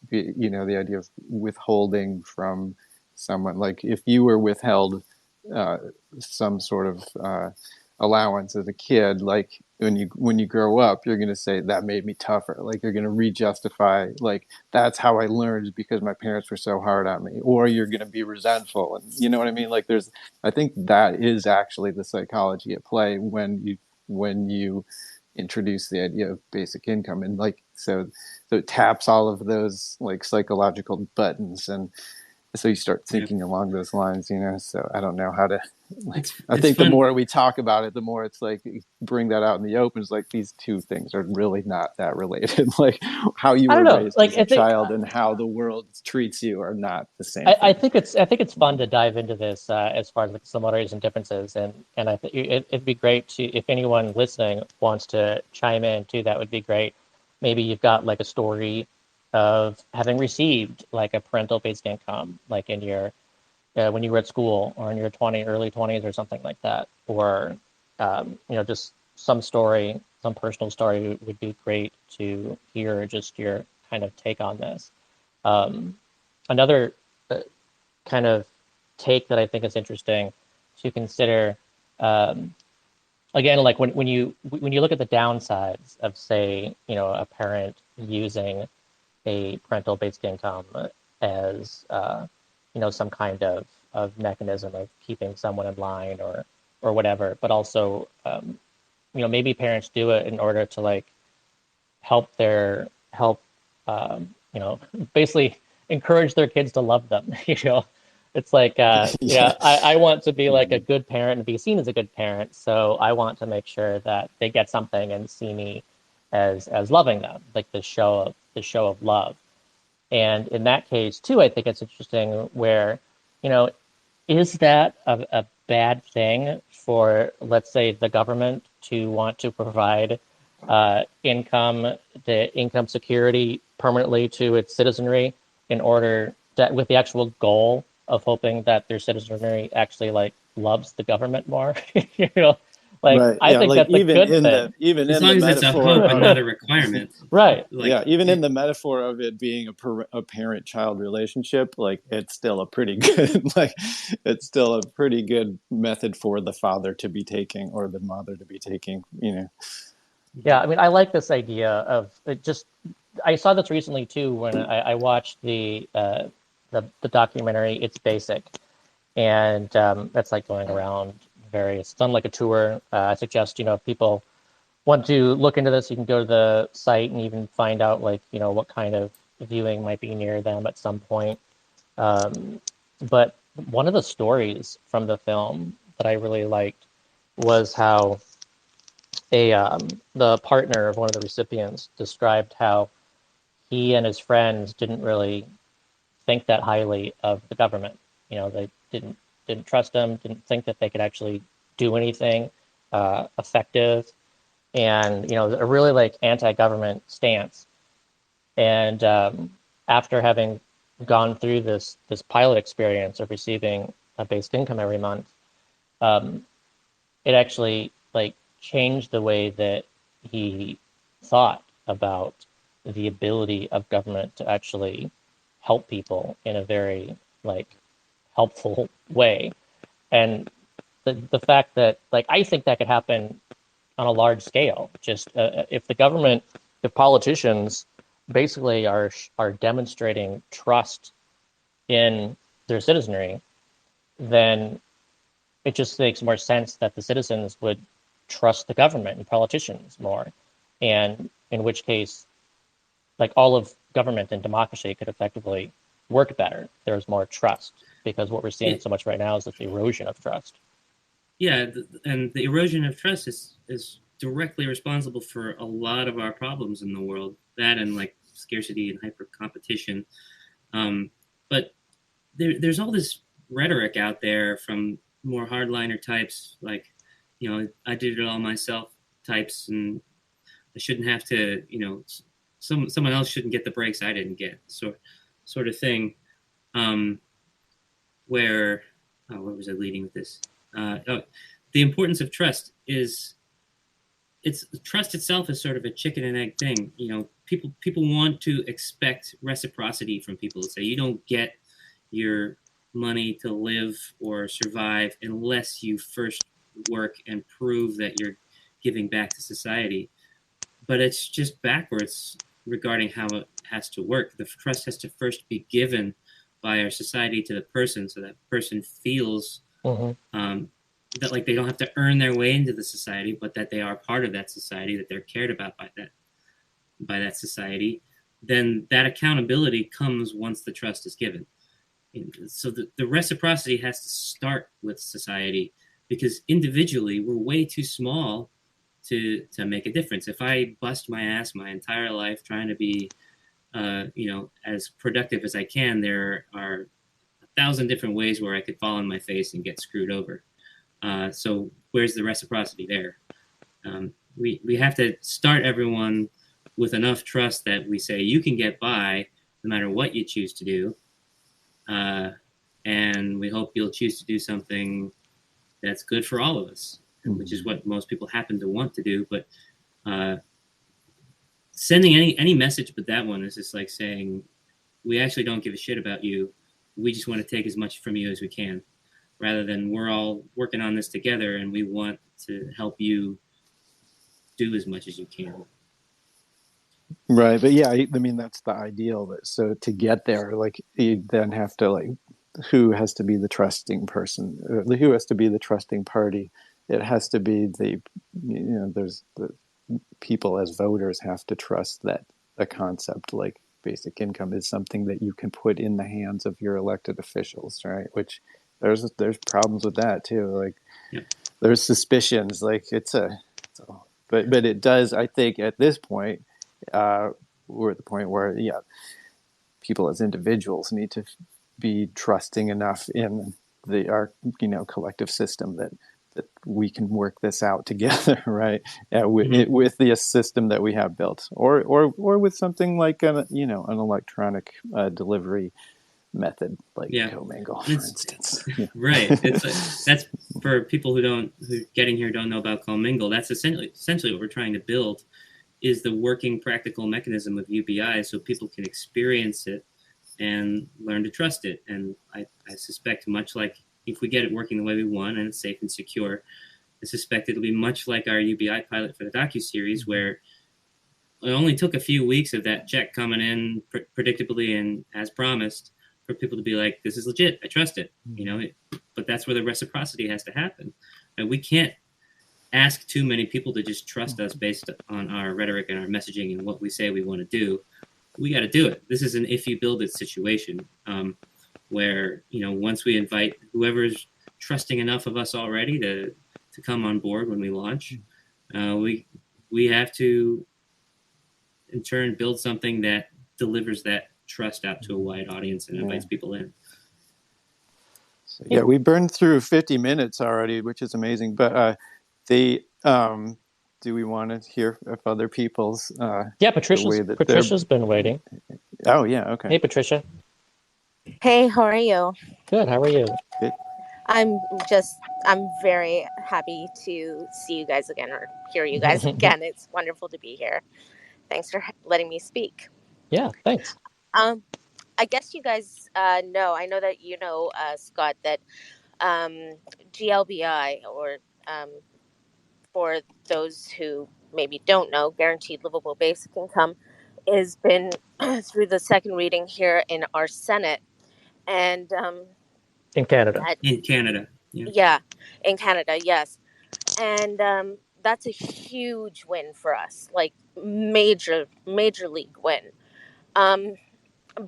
the idea of withholding from someone. Like if you were withheld some sort of allowance as a kid, like when you grow up, you're going to say that made me tougher. Like you're going to re-justify, like that's how I learned because my parents were so hard on me, or you're going to be resentful. And you know what I mean? Like I think that is actually the psychology at play when you introduce the idea of basic income, and like so it taps all of those like psychological buttons, and so you start thinking along those lines, so I don't know how to I think fun. The more we talk about it, the more it's like bring that out in the open. It's like these two things are really not that related. Like how you were raised as a child and how the world treats you are not the same. I think it's fun to dive into this as far as like similarities and differences, and I think it'd be great to, if anyone listening wants to chime in too, that would be great. Maybe you've got like a story of having received like a parental basic income, like in your when you were at school or in your early 20s or something like that, or just some story, some personal story would be great to hear just your kind of take on this. Another kind of take that I think is interesting to consider, again, like when you look at the downsides of, say, a parent using a parental basic income as some kind of mechanism of keeping someone in line or whatever, but also maybe parents do it in order to like help basically encourage their kids to love them. It's like I want to be like a good parent and be seen as a good parent, so I want to make sure that they get something and see me as loving them, like the show of love. And in that case too, I think it's interesting where is that a bad thing for, let's say, the government to want to provide income security permanently to its citizenry in order that, with the actual goal of hoping that their citizenry actually like loves the government more? Right. I think that's a good thing. Even as in long the as it's a hope and not a requirement. Right. Even in the metaphor of it being a parent-child relationship, like it's still a pretty good method for the father to be taking or the mother to be taking. Yeah, I mean, I like this idea of I saw this recently too when I watched the documentary It's Basic, and that's like going around it's on like a tour. I suggest if people want to look into this, you can go to the site and even find out like what kind of viewing might be near them at some point. But one of the stories from the film that I really liked was how the partner of one of the recipients described how he and his friends didn't really think that highly of the government. They didn't trust them, didn't think that they could actually do anything effective. and a really like anti-government stance. And after having gone through this pilot experience of receiving a basic income every month, it actually like changed the way that he thought about the ability of government to actually help people in a very like helpful way. And the fact that like I think that could happen on a large scale. Just if the government, if politicians basically are demonstrating trust in their citizenry, then it just makes more sense that the citizens would trust the government and politicians more. And in which case, like all of government and democracy could effectively work better. There's more trust because what we're seeing so much right now is this erosion of trust. Yeah, and the erosion of trust is directly responsible for a lot of our problems in the world. That and like scarcity and hyper competition. But there's all this rhetoric out there from more hardliner types, like, I did it all myself types, and I shouldn't have to, someone else shouldn't get the breaks I didn't get, sort of thing. Where was I leading with this? The importance of trust is trust itself is sort of a chicken and egg thing. People want to expect reciprocity from people. To say you don't get your money to live or survive unless you first work and prove that you're giving back to society. But it's just backwards regarding how it has to work. The trust has to first be given by our society to the person, so that person feels that like they don't have to earn their way into the society, but that they are part of that society, that they're cared about by that society. Then that accountability comes once the trust is given. So the reciprocity has to start with society, because individually we're way too small to make a difference. If I bust my ass my entire life trying to be as productive as I can, there are 1,000 different ways where I could fall on my face and get screwed over. So where's the reciprocity there? We have to start everyone with enough trust that we say you can get by no matter what you choose to do. And we hope you'll choose to do something that's good for all of us, which is what most people happen to want to do. But sending any message but that one is just like saying, we actually don't give a shit about you. We just want to take as much from you as we can, rather than we're all working on this together and we want to help you do as much as you can. Right. But yeah, I mean, that's the ideal. So to get there, like you then have to like, who has to be the trusting person? Who has to be the trusting party? It has to be there's the people as voters have to trust that a concept like basic income is something that you can put in the hands of your elected officials, right? Which there's problems with that too. Like there's suspicions, like but it does, I think at this point, we're at the point where people as individuals need to be trusting enough in our collective system that we can work this out together, right? With the system that we have built, or with something like an electronic delivery method like Comingle, for instance. Right. That's for people who getting here don't know about Comingle. That's essentially what we're trying to build is the working practical mechanism of UBI, so people can experience it and learn to trust it. And I suspect, much like if we get it working the way we want and it's safe and secure, I suspect it'll be much like our UBI pilot for the docuseries, where it only took a few weeks of that check coming in predictably and as promised for people to be like, this is legit, I trust it. But that's where the reciprocity has to happen. And we can't ask too many people to just trust us based on our rhetoric and our messaging and what we say we want to do. We got to do it. This is an if you build it situation, where once we invite whoever's trusting enough of us already to come on board when we launch, we have to in turn build something that delivers that trust out to a wide audience and invites people in. So, we burned through 50 minutes already, which is amazing. But do we want to hear of other people's Yeah, the way that Patricia's been waiting. Oh yeah, okay. Hey, Patricia. Hey, how are you? Good. How are you? Good. I'm very happy to see you guys again or hear you guys again. It's wonderful to be here. Thanks for letting me speak. Yeah, thanks. I guess you guys know, I know that you know, Scott, that GLBI, or for those who maybe don't know, Guaranteed Livable Basic Income, has been through the second reading here in our Senate. And in Canada. In Canada. Yeah, in Canada, yes. And that's a huge win for us, like major league win.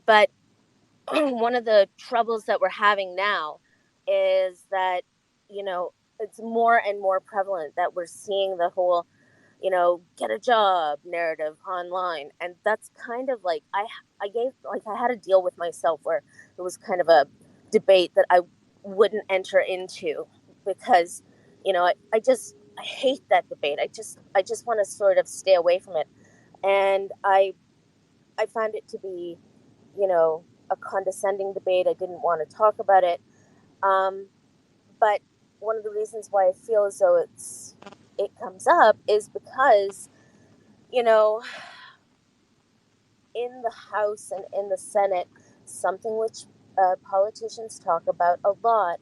But one of the troubles that we're having now is that, it's more and more prevalent that we're seeing the whole, get a job narrative online. And that's kind of like, I had a deal with myself where it was kind of a debate that I wouldn't enter into, because, I hate that debate. I just want to sort of stay away from it. And I found it to be, a condescending debate. I didn't want to talk about it. But one of the reasons why I feel as though it comes up is because, in the House and in the Senate, something which politicians talk about a lot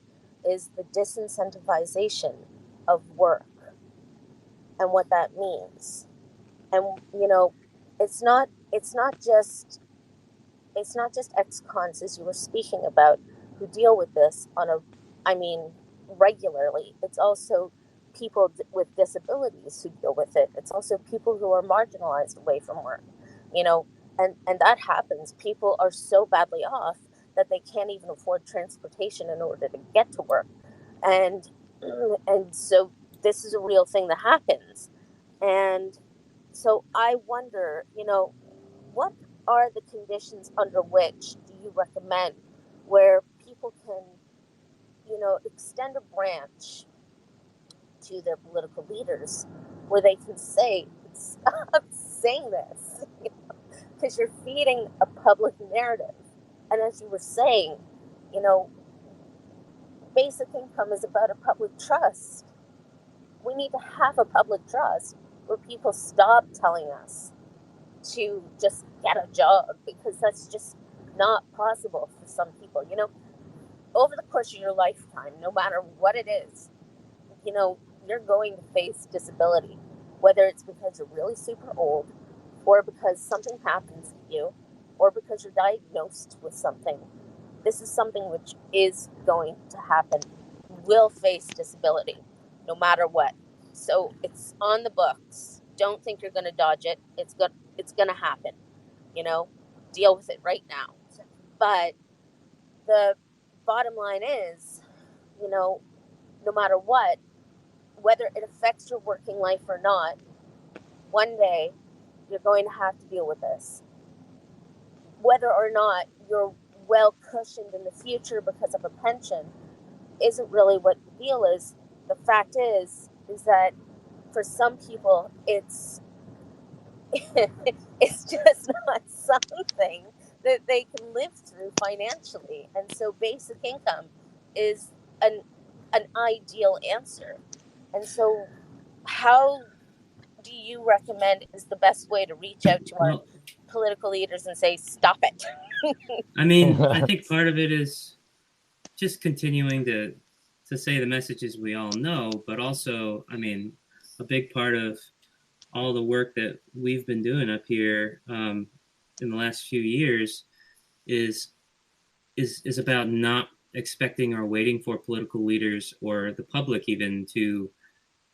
is the disincentivization of work and what that means. And it's not just ex-cons, as you were speaking about, who deal with this regularly. It's also people with disabilities who deal with it. It's also people who are marginalized away from work, and that happens. People are so badly off that they can't even afford transportation in order to get to work. And so this is a real thing that happens. And so I wonder, what are the conditions under which do you recommend where people can, extend a branch to their political leaders where they can say, stop saying this, because you're feeding a public narrative. And as you were saying, basic income is about a public trust. We need to have a public trust where people stop telling us to just get a job, because that's just not possible for some people. Over the course of your lifetime, no matter what it is, you're going to face disability, whether it's because you're really super old, or because something happens to you, or because you're diagnosed with something. This is something which is going to happen. You will face disability no matter what. So it's on the books. Don't think you're going to dodge it. It's going to happen. Deal with it right now. But the bottom line is, no matter what, whether it affects your working life or not, one day you're going to have to deal with this. Whether or not you're well cushioned in the future because of a pension isn't really what the deal is. The fact is that for some people, it's just not something that they can live through financially. And so basic income is an ideal answer. And so how do you recommend is the best way to reach out to our political leaders and say, stop it? I think part of it is just continuing to say the messages we all know, but also, a big part of all the work that we've been doing up here in the last few years is about not expecting or waiting for political leaders or the public even to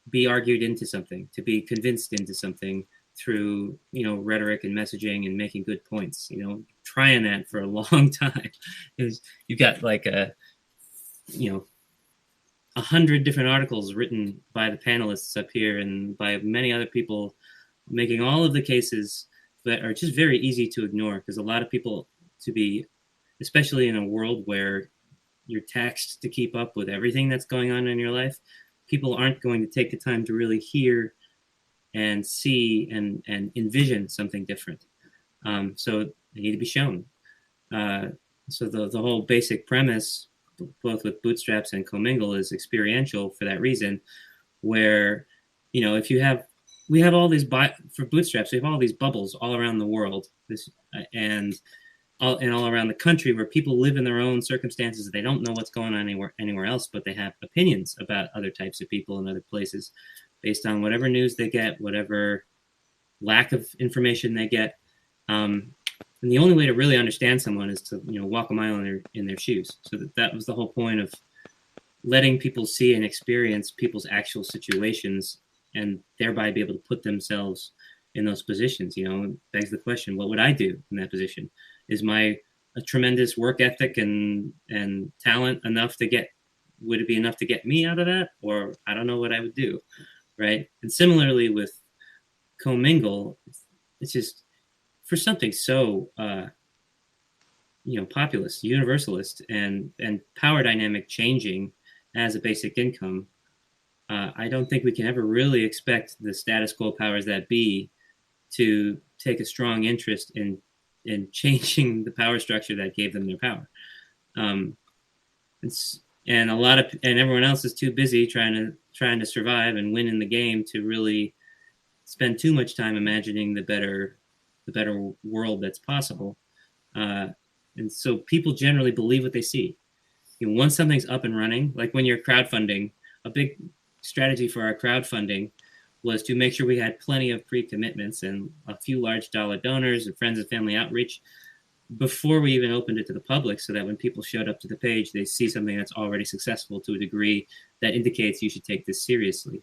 be argued into something, to be convinced into something through, rhetoric and messaging and making good points, trying that for a long time. You've got like 100 different articles written by the panelists up here and by many other people making all of the cases that are just very easy to ignore, because a lot of people, especially in a world where you're taxed to keep up with everything that's going on in your life, people aren't going to take the time to really hear and see and envision something different. So they need to be shown. So the whole basic premise, both with Bootstraps and Comingle, is experiential for that reason, where, if we have all these, for Bootstraps, we have all these bubbles all around the world, and all around the country, where people live in their own circumstances. They don't know what's going on anywhere else, but they have opinions about other types of people in other places based on whatever news they get, whatever lack of information they get. And the only way to really understand someone is to, walk a mile in their shoes. So that was the whole point of letting people see and experience people's actual situations, and thereby be able to put themselves in those positions. It begs the question, what would I do in that position? Is my a tremendous work ethic and talent enough would it be enough to get me out of that? Or I don't know what I would do, right? And similarly with Comingle, it's just, for something so populist, universalist, and power dynamic changing as a basic income, I don't think we can ever really expect the status quo powers that be to take a strong interest in changing the power structure that gave them their power. And everyone else is too busy trying to survive and win in the game to really spend too much time imagining the better world that's possible. And so people generally believe what they see. Once something's up and running, like when you're crowdfunding, a big strategy for our crowdfunding was to make sure we had plenty of pre-commitments and a few large dollar donors and friends and family outreach before we even opened it to the public, so that when people showed up to the page, they see something that's already successful to a degree that indicates you should take this seriously.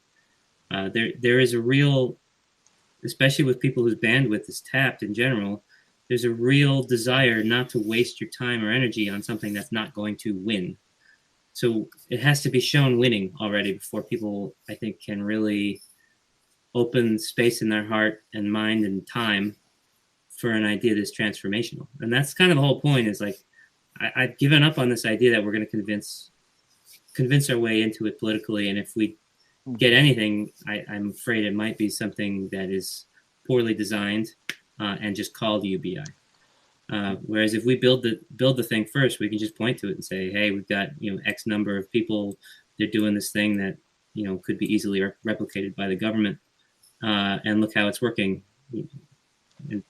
There is a real, especially with people whose bandwidth is tapped in general, there's a real desire not to waste your time or energy on something that's not going to win. So it has to be shown winning already before people, I think, can really open space in their heart and mind and time for an idea that's transformational. And that's kind of the whole point, is like, I've given up on this idea that we're going to convince our way into it politically. And if we get anything, I'm afraid it might be something that is poorly designed and just called UBI. Whereas if we build the thing first, we can just point to it and say, hey, we've got X number of people, they're doing this thing that could be easily replicated by the government, and look how it's working. And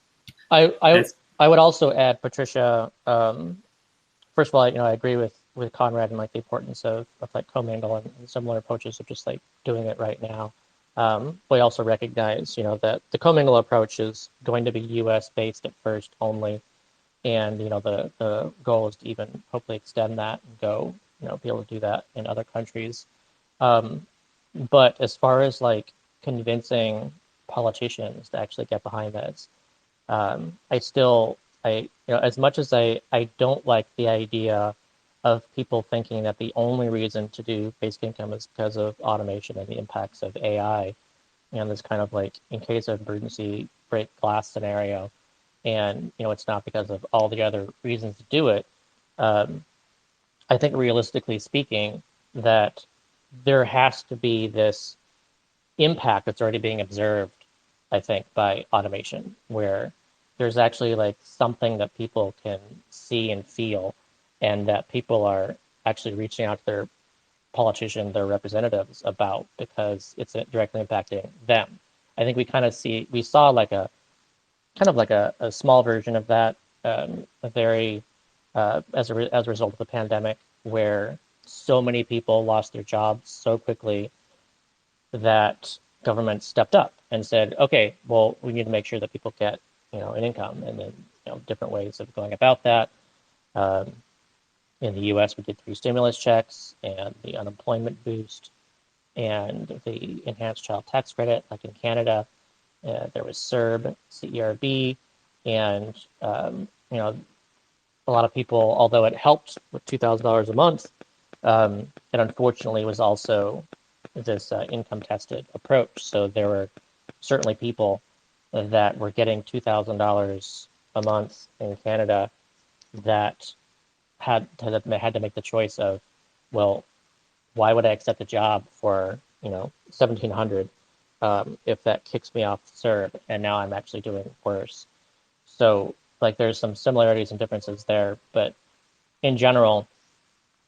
I would also add, Patricia. First of all, I agree with Conrad and like the importance of like Comingle and similar approaches of just like doing it right now. We also recognize, that the Comingle approach is going to be U.S. based at first only, and the goal is to even hopefully extend that and go, be able to do that in other countries. But as far as like convincing politicians to actually get behind this, as much as I don't like the idea of people thinking that the only reason to do basic income is because of automation and the impacts of AI, and this kind of like in case of emergency break glass scenario, and it's not because of all the other reasons to do it. I think realistically speaking, that there has to be this impact that's already being observed, I think, by automation, where there's actually like something that people can see and feel, and that people are actually reaching out to their politicians, their representatives about, because it's directly impacting them. I think we saw like a kind of like a small version of that, a very as a result of the pandemic, where so many people lost their jobs so quickly that government stepped up and said, okay, well, we need to make sure that people get an income, and then different ways of going about that. In the U.S., we did 3 stimulus checks and the unemployment boost and the enhanced child tax credit. Like in Canada, there was CERB, and a lot of people, although it helped with $2,000 a month, it unfortunately was also this income tested approach. So there were certainly people that were getting $2,000 a month in Canada that had to make the choice of, well, why would I accept a job for $1,700 if that kicks me off CERB and now I'm actually doing worse. So like there's some similarities and differences there, but in general,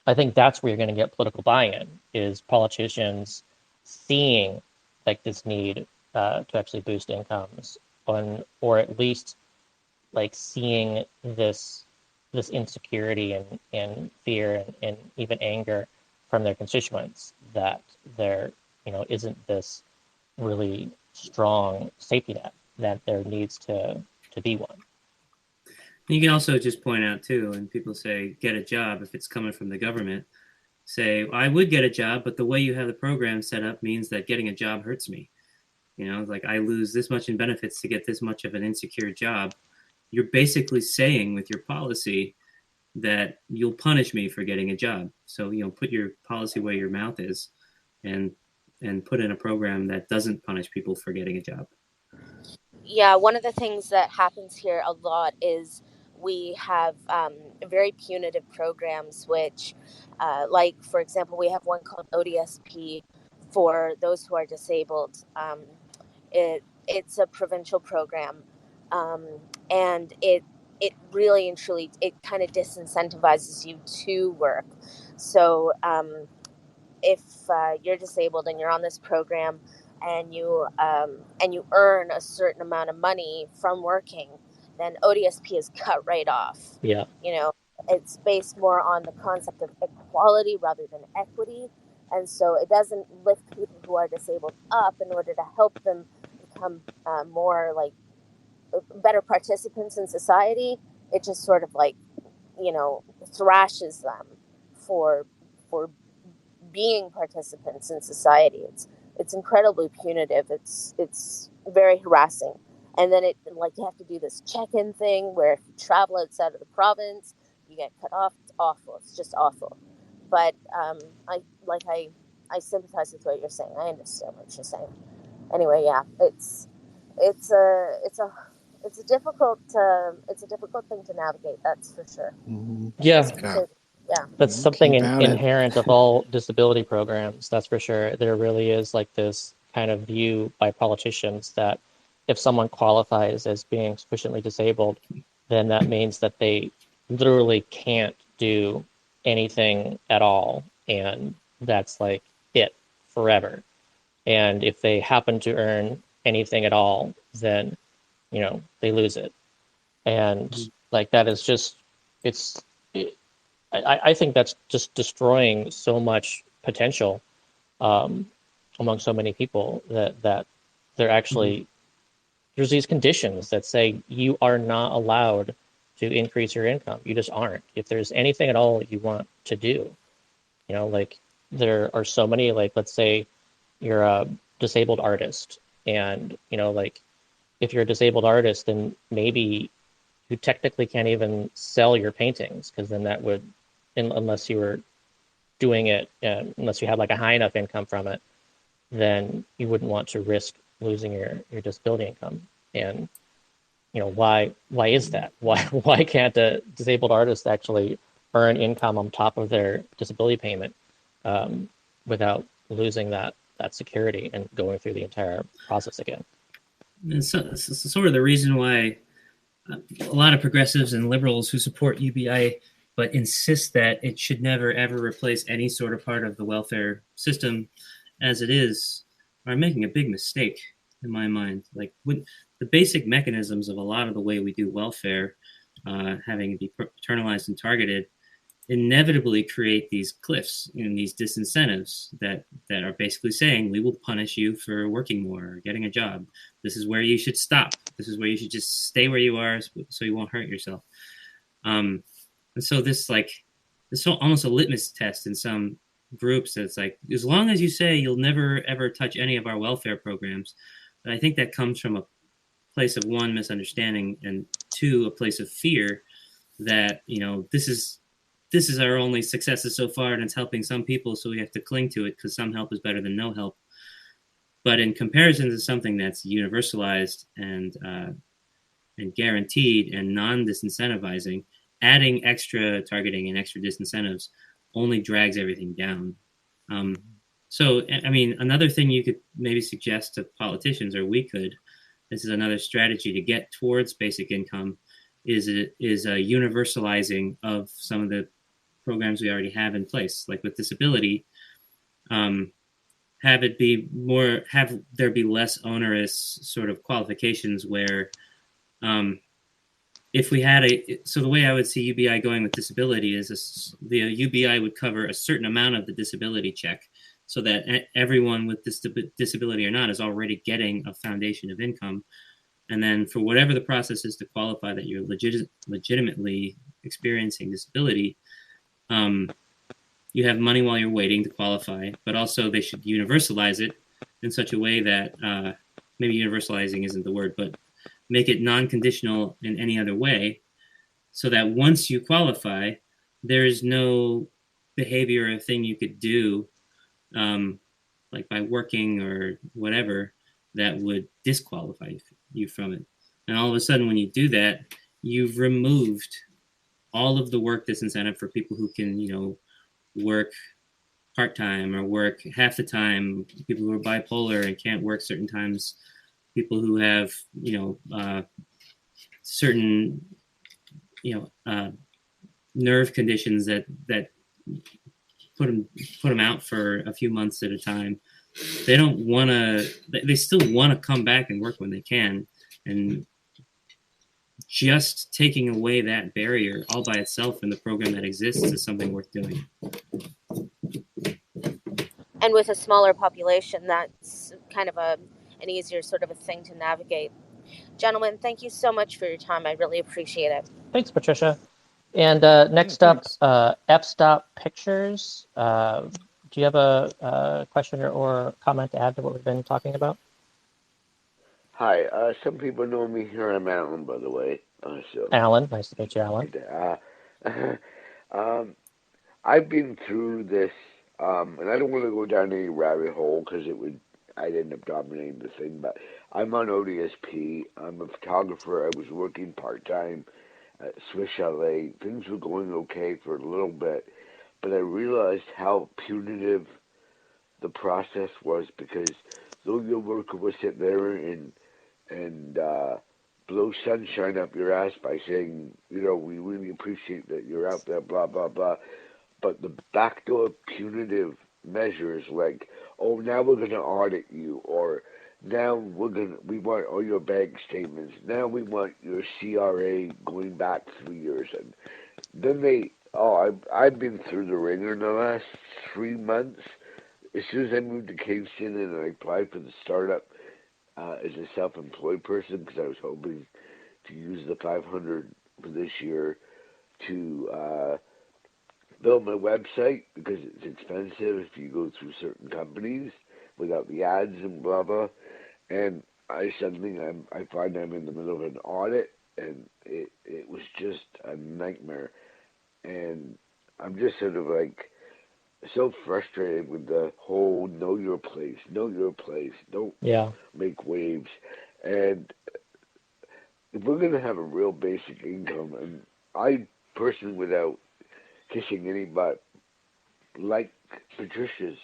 I think that's where you're going to get political buy-in, is politicians seeing like this need to actually boost incomes, or at least like seeing this insecurity and fear and even anger from their constituents that there isn't this really strong safety net, that there needs to be one. You can also just point out too, when people say get a job, if it's coming from the government, say I would get a job, but the way you have the program set up means that getting a job hurts me. Like I lose this much in benefits to get this much of an insecure job. You're basically saying with your policy that you'll punish me for getting a job. So, put your policy where your mouth is, and put in a program that doesn't punish people for getting a job. Yeah, one of the things that happens here a lot is we have very punitive programs, which, like, for example, we have one called ODSP for those who are disabled. It's a provincial program, and it really and truly, it kind of disincentivizes you to work. So if you're disabled and you're on this program and you earn a certain amount of money from working, then ODSP is cut right off. Yeah. It's based more on the concept of equality rather than equity, and so it doesn't lift people who are disabled up in order to help them become more like better participants in society. It just sort of like thrashes them for being participants in society. It's incredibly punitive. It's very harassing. And then you have to do this check-in thing where if you travel outside of the province, you get cut off. It's awful. It's just awful. But I sympathize with what you're saying. I understand what you're saying. Anyway, yeah, it's a difficult thing to navigate. That's for sure. Mm-hmm. Yeah. Yeah. That's something inherent of all disability programs, that's for sure. There really is like this kind of view by politicians that if someone qualifies as being sufficiently disabled, then that means that they literally can't do anything at all. And that's like it forever. And if they happen to earn anything at all, then, they lose it. And like that is just, I think that's just destroying so much potential among so many people that they're actually, there's these conditions that say you are not allowed to increase your income. You just aren't. If there's anything at all you want to do, like there are so many, like let's say you're a disabled artist, and like if you're a disabled artist, then maybe you technically can't even sell your paintings, because then that would, unless you were doing it, unless you had like a high enough income from it, then you wouldn't want to risk losing your disability income. And why is that? Why can't a disabled artist actually earn income on top of their disability payment without losing that security and going through the entire process again? And so sort of the reason why a lot of progressives and liberals who support UBI but insist that it should never ever replace any sort of part of the welfare system as it is are making a big mistake in my mind. Like the basic mechanisms of a lot of the way we do welfare, having it be paternalized and targeted, inevitably create these cliffs and these disincentives that are basically saying we will punish you for working more or getting a job. This is where you should stop. This is where you should just stay where you are so you won't hurt yourself. And so this almost a litmus test in some groups that's like, as long as you say you'll never ever touch any of our welfare programs, but I think that comes from a place of, one, misunderstanding, and two, a place of fear that this is our only successes so far, and it's helping some people, so we have to cling to it because some help is better than no help. But in comparison to something that's universalized and guaranteed and non-disincentivizing, adding extra targeting and extra disincentives only drags everything down. So, I mean, another thing you could maybe suggest to politicians, or we could, this is another strategy to get towards basic income, is a universalizing of some of the programs we already have in place, like with disability. Have it be more, have there be less onerous sort of qualifications where, if we had so the way I would see UBI going with disability is the UBI would cover a certain amount of the disability check, so that everyone with disability or not is already getting a foundation of income. And then for whatever the process is to qualify that you're legitimately experiencing disability, you have money while you're waiting to qualify, but also they should universalize it in such a way that maybe universalizing isn't the word, but make it non-conditional in any other way, so that once you qualify, there is no behavior or thing you could do, like by working or whatever, that would disqualify you from it. And all of a sudden, when you do that, you've removed all of the work disincentive for people who can, work part-time or work half the time, people who are bipolar and can't work certain times, people who have, certain, nerve conditions that put them out for a few months at a time. They don't want to. They still want to come back and work when they can, and just taking away that barrier all by itself in the program that exists is something worth doing. And with a smaller population, that's kind of an easier sort of a thing to navigate. Gentlemen, thank you so much for your time. I really appreciate it. Thanks, Patricia. And next up, F-Stop Pictures. Do you have a question or comment to add to what we've been talking about? Hi. Some people know me here. I'm Alan, by the way. Alan, nice to meet you, Alan. I've been through this, and I don't want to go down any rabbit hole because I'd end up dominating the thing. But I'm on ODSP. I'm a photographer. I was working part-time at Swiss Chalet. Things were going okay for a little bit, but I realized how punitive the process was, because though your worker would sit there and blow sunshine up your ass by saying, we really appreciate that you're out there, blah blah blah, but the backdoor punitive measures, like, oh, now we're going to audit you, or now we want all your bank statements, now we want your CRA going back 3 years, and then I've been through the ringer in the last 3 months. As soon as I moved to Kingston and I applied for the startup as a self-employed person, because I was hoping to use the 500 for this year to build my website, because it's expensive if you go through certain companies without the ads and blah blah. And I find I'm in the middle of an audit, and it was just a nightmare. And I'm just sort of like so frustrated with the whole know your place, don't make waves. And if we're going to have a real basic income, and I personally, without kissing any butt, like Patricia's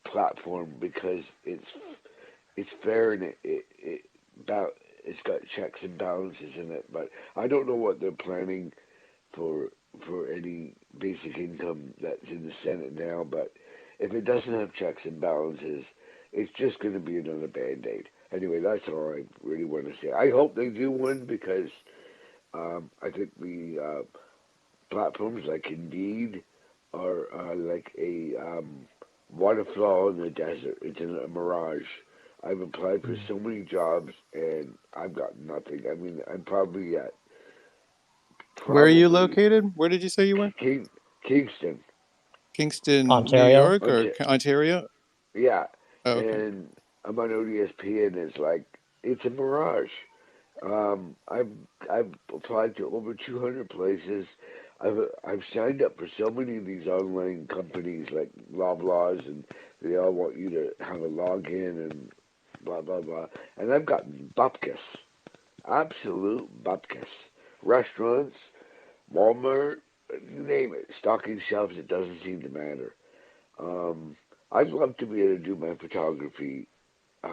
platform, because it's fair, and it's got checks and balances in it. But I don't know what they're planning for any basic income that's in the Senate now. But if it doesn't have checks and balances, it's just going to be another Band-Aid. Anyway, that's all I really want to say. I hope they do one, because I think the platforms like Indeed are like a waterfall in the desert. It's a mirage. I've applied for so many jobs, and I've got nothing. I mean, I'm probably at... Where are you located? Where did you say you were? Kingston. Kingston, Ontario? New York, or Ontario? Yeah. Oh, okay. And I'm on ODSP, and it's a mirage. I've applied to over 200 places. I've signed up for so many of these online companies like Loblaws, and they all want you to have a login and blah blah blah. And I've gotten bupkis, absolute bupkis. Restaurants, Walmart, you name it, stocking shelves. It doesn't seem to matter. I'd love to be able to do my photography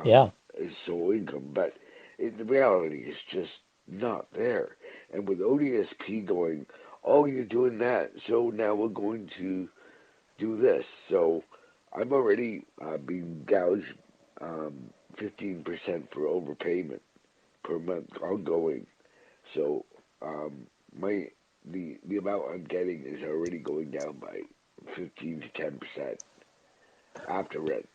Yeah. as sole income, but the reality is just not there. And with ODSP going, oh, you're doing that, so now we're going to do this. So I'm already being gouged 15% for overpayment per month ongoing. So um, my the amount I'm getting is already going down by 15 to 10% after rent.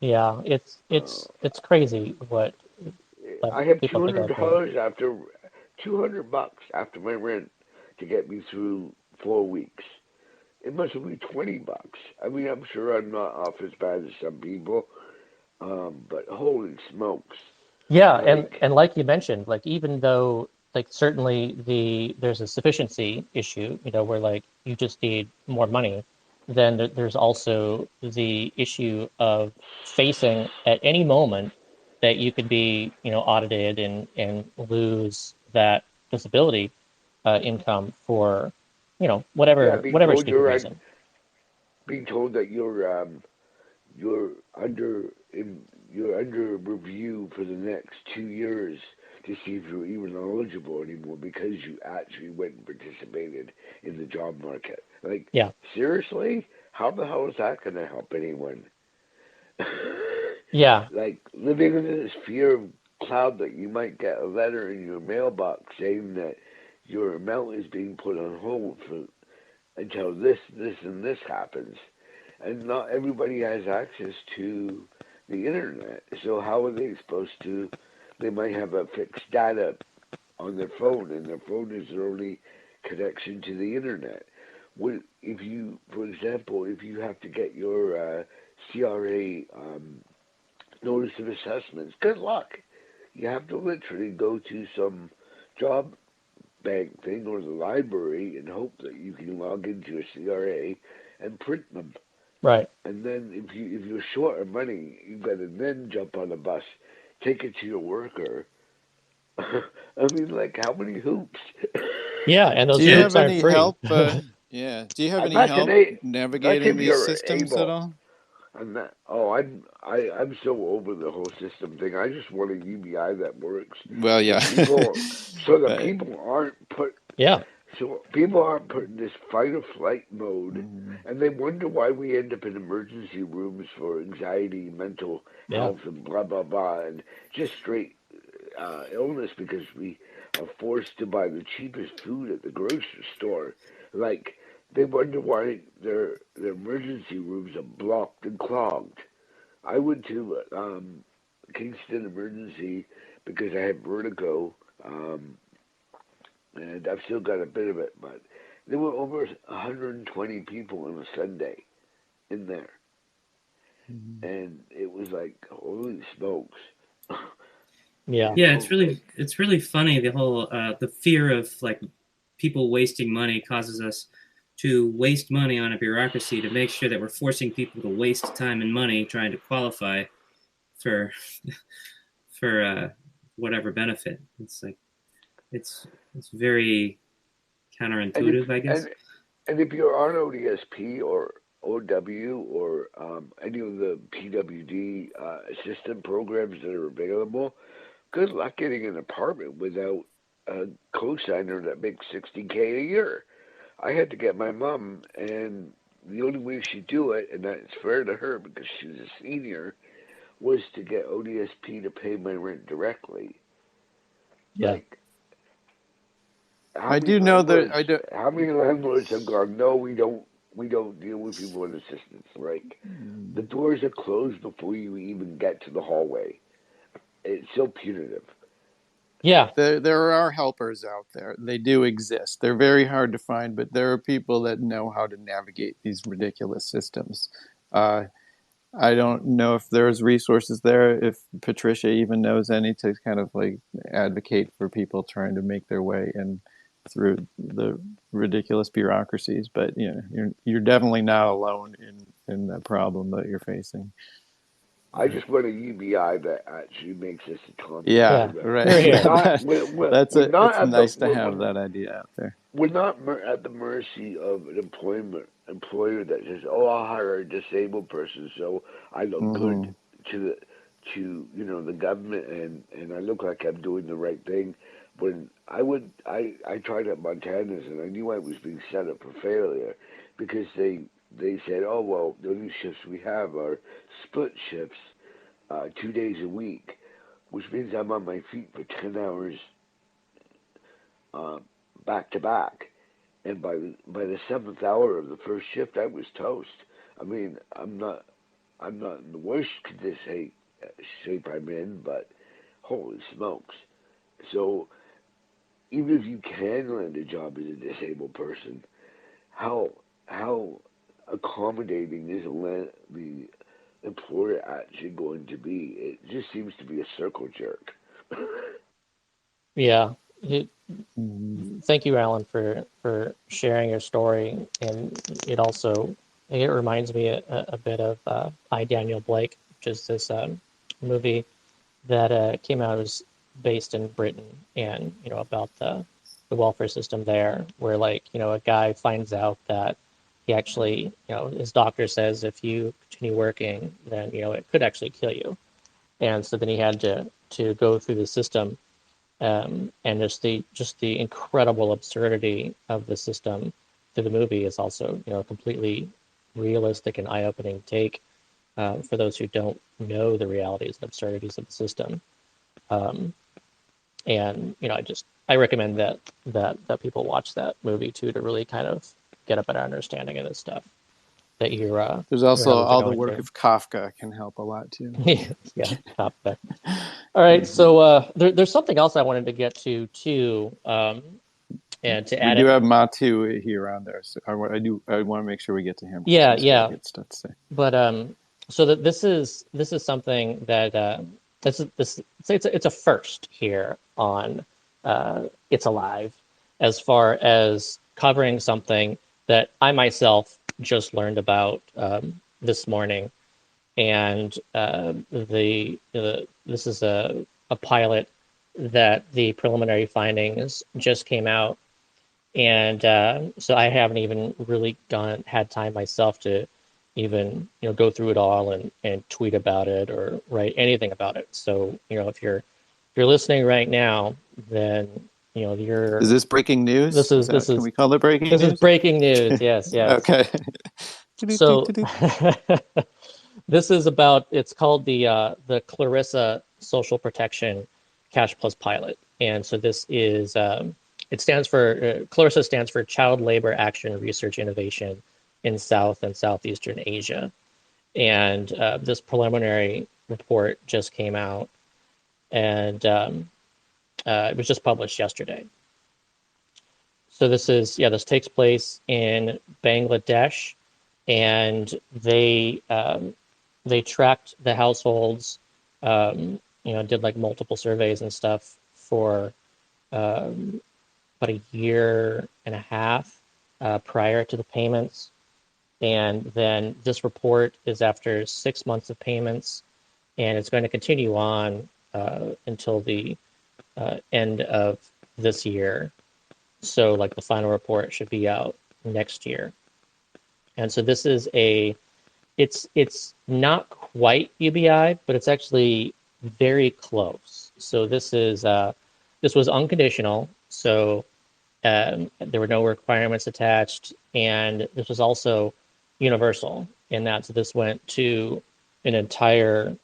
Yeah. Uh, It's crazy what I have people two think hundred are doing. dollars after $200 after my rent to get me through 4 weeks. It must be $20. I mean, I'm sure I'm not off as bad as some people, but holy smokes! Yeah, Like, and like you mentioned, like even though like certainly there's a sufficiency issue, where like you just need more money, then there's also the issue of facing at any moment that you could be, audited and lose that disability income for, yeah, whatever stupid reason. being told that you're under in you're under review for the next 2 years to see if you're even eligible anymore because you actually went and participated in the job market. Like, Yeah, seriously, how the hell is that going to help anyone? yeah, Like living in this fear of cloud that you might get a letter in your mailbox saying that your amount is being put on hold for until this, and this happens. And not everybody has access to the internet. So how are they supposed to? They might have a fixed data on their phone, and their phone is their only connection to the internet. If you, for example, if you have to get your CRA notice of assessments, good luck. You have to literally go to some job bank thing or the library and hope that you can log into your CRA and print them. right. And then if you're short of money, you've got to then jump on a bus, take it to your worker. I mean, like how many hoops? Yeah, and Do those you hoops have aren't any free. help? Yeah. Do you have I'm any not help today. Not navigating if these you're systems at able. all? I'm not. Oh, I'm so over the whole system thing. I just want a UBI that works, Well, so yeah. But, people aren't put Yeah, so people aren't put in this fight or flight mode, mhm. and they wonder why we end up in emergency rooms for anxiety, mental yeah, health, and blah blah blah, and just straight illness because we are forced to buy the cheapest food at the grocery store. Like they wonder why their emergency rooms are blocked and clogged. I went to Kingston Emergency because I had vertigo, and I've still got a bit of it, but there were over 120 people on a Sunday in there, Mhm. and it was like, holy smokes. yeah, Yeah, Like, it's really funny. The whole the fear of like people wasting money causes us to waste money on a bureaucracy to make sure that we're forcing people to waste time and money trying to qualify for for whatever benefit. It's like it's it's very and if counterintuitive, I guess. and if you're on ODSP or OW or any of the PWD assistant programs that are available, good luck getting an apartment without a cosigner that makes 60K a year. I had to get my mom, and the only way she'd do it, and that's fair to her because she was a senior, was to get ODSP to pay my rent directly. yeah. Like, how I many do know that landlords? How many landlords have gone? No, we don't deal with people with assistance. Like, the doors are closed before you even get to the hallway. It's so punitive. Yeah, there are helpers out there. They do exist. They're very hard to find, but there are people that know how to navigate these ridiculous systems. Uh, I don't know if there's resources there, if Patricia even knows any to kind of like advocate for people trying to make their way in through the ridiculous bureaucracies. But you're definitely not alone in the problem that you're facing. I just want a UBI that actually makes us a Yeah, Yeah, concept. right. here, We're here. not. That's We're not it's at the. nice to have that idea out there. We're not at the mercy of an employer that says, "Oh, I'll hire a disabled person, so I look good Hmm. to the the government, and I look like I'm doing the right thing." When I tried at Montana's and I knew I was being set up for failure because they said, "Oh well, the only shifts we have are split shifts, 2 days a week, which means I'm on my feet for 10 hours uh, back to back." And by the seventh hour of the first shift, I was toast. I mean, I'm not in the worst shape I'm in, but holy smokes! So even if you can land a job as a disabled person, how how accommodating is the employer actually going to be? It just seems to be a circle jerk. Yeah. It, Hmm. Thank you, Alan, for sharing your story, and it reminds me a bit of I, Daniel Blake, which is this movie that came out. It was based in Britain, and about the welfare system there, where a guy finds out that he actually his doctor says if you continue working, then it could actually kill you, and so then he had to go through the system, and just the incredible absurdity of the system through the movie is also completely realistic and eye-opening take for those who don't know the realities and absurdities of the system. Um, and I recommend that people watch that movie too to really kind of get a better understanding of this stuff that There's your also others are all the going work through. of Kafka can help a lot too. Yeah, top back. All right, Hmm. so there's something else I wanted to get to too, and to We add do it. have Matu here on there, so I want to make sure we get to him because Yeah, he's got yeah, good stuff to say. but so that this is something that it's a first here on It's Alive, as far as covering something that I myself just learned about this morning, and this is a pilot that the preliminary findings just came out, and so I haven't even really had time myself to even go through it all and tweet about it or write anything about it. So if you're listening right now, then you're Is this breaking news? this is this Can is we call it breaking this is news? breaking news. Yes, yes. Okay. So this is about, it's called the Clarissa Social Protection Cash Plus Pilot, and so this is it stands for Clarissa stands for Child Labor Action Research Innovation in South and Southeastern Asia, and this preliminary report just came out, and it was just published yesterday. So this takes place in Bangladesh, and they tracked the households, did like multiple surveys and stuff for about a year and a half prior to the payments. And then this report is after 6 months of payments, and it's going to continue on until the end of this year. So, like, the final report should be out next year. And so this is it's not quite UBI, but it's actually very close. So this was unconditional. So there were no requirements attached, and this was also universal in that this went to an entire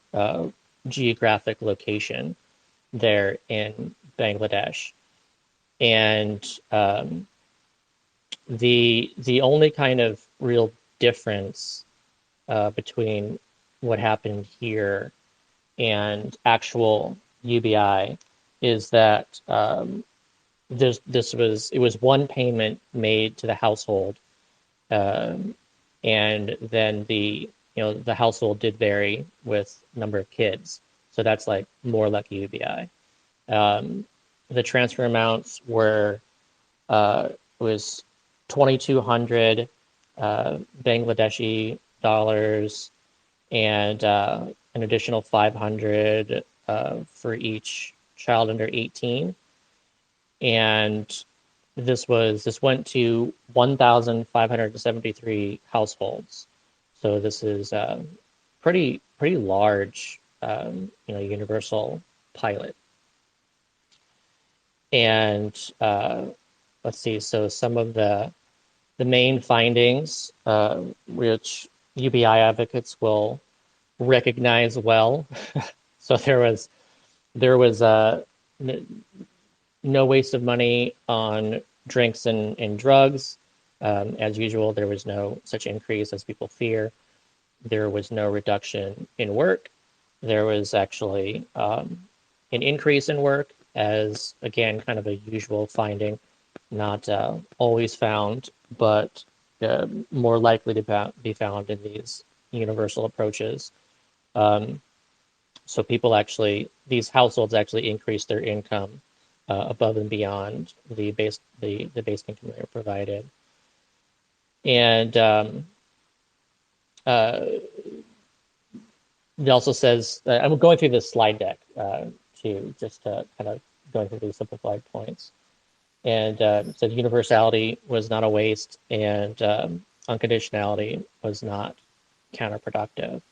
geographic location there in Bangladesh, and the only kind of real difference between what happened here and actual UBI is that it was one payment made to the household, um, and then the household did vary with number of kids, so that's like more like UBI. The transfer amounts was 2,200 Bangladeshi dollars, and an additional 500 for each child under 18, and this went to 1,573 households. So this is pretty large, universal pilot. And let's see. So some of the main findings, which UBI advocates will recognize well. So there was no waste of money on drinks and drugs. As usual, there was no such increase as people fear. There was no reduction in work. There was actually an increase in work, as again, kind of a usual finding, not always found, but more likely to be found in these universal approaches. So these households actually increased their income above and beyond the base income they were provided. And it also says, I'm going through this slide deck to kind of going through these simplified points. And it said universality was not a waste, and unconditionality was not counterproductive.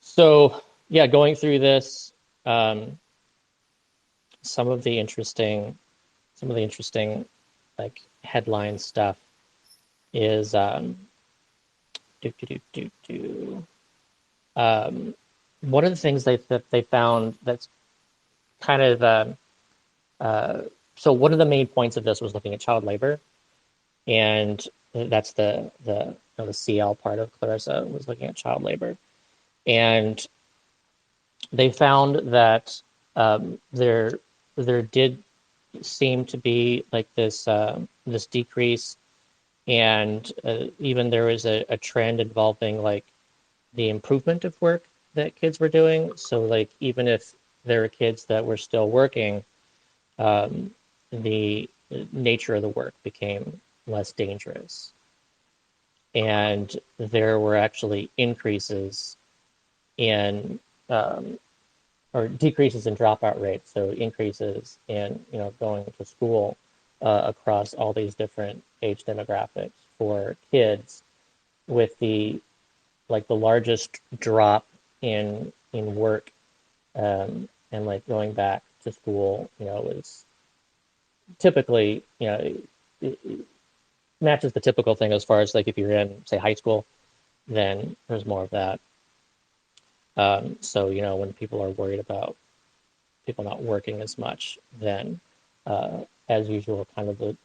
So yeah, going through this, some of the interesting like headline stuff is one of the things that they found that's kind of so one of the main points of this was looking at child labor, and that's the CL part of Clarissa was looking at child labor, and they found that there did seem to be like this decrease, and even there was a trend involving like the improvement of work that kids were doing. So like even if there were kids that were still working, the nature of the work became less dangerous, and there were actually increases in or decreases in dropout rates, so increases in going to school across all these different age demographics for kids, with the largest drop in work and like going back to school, was typically it matches the typical thing as far as like if you're in say high school, then there's more of that. So when people are worried about people not working as much, then as usual, kind of the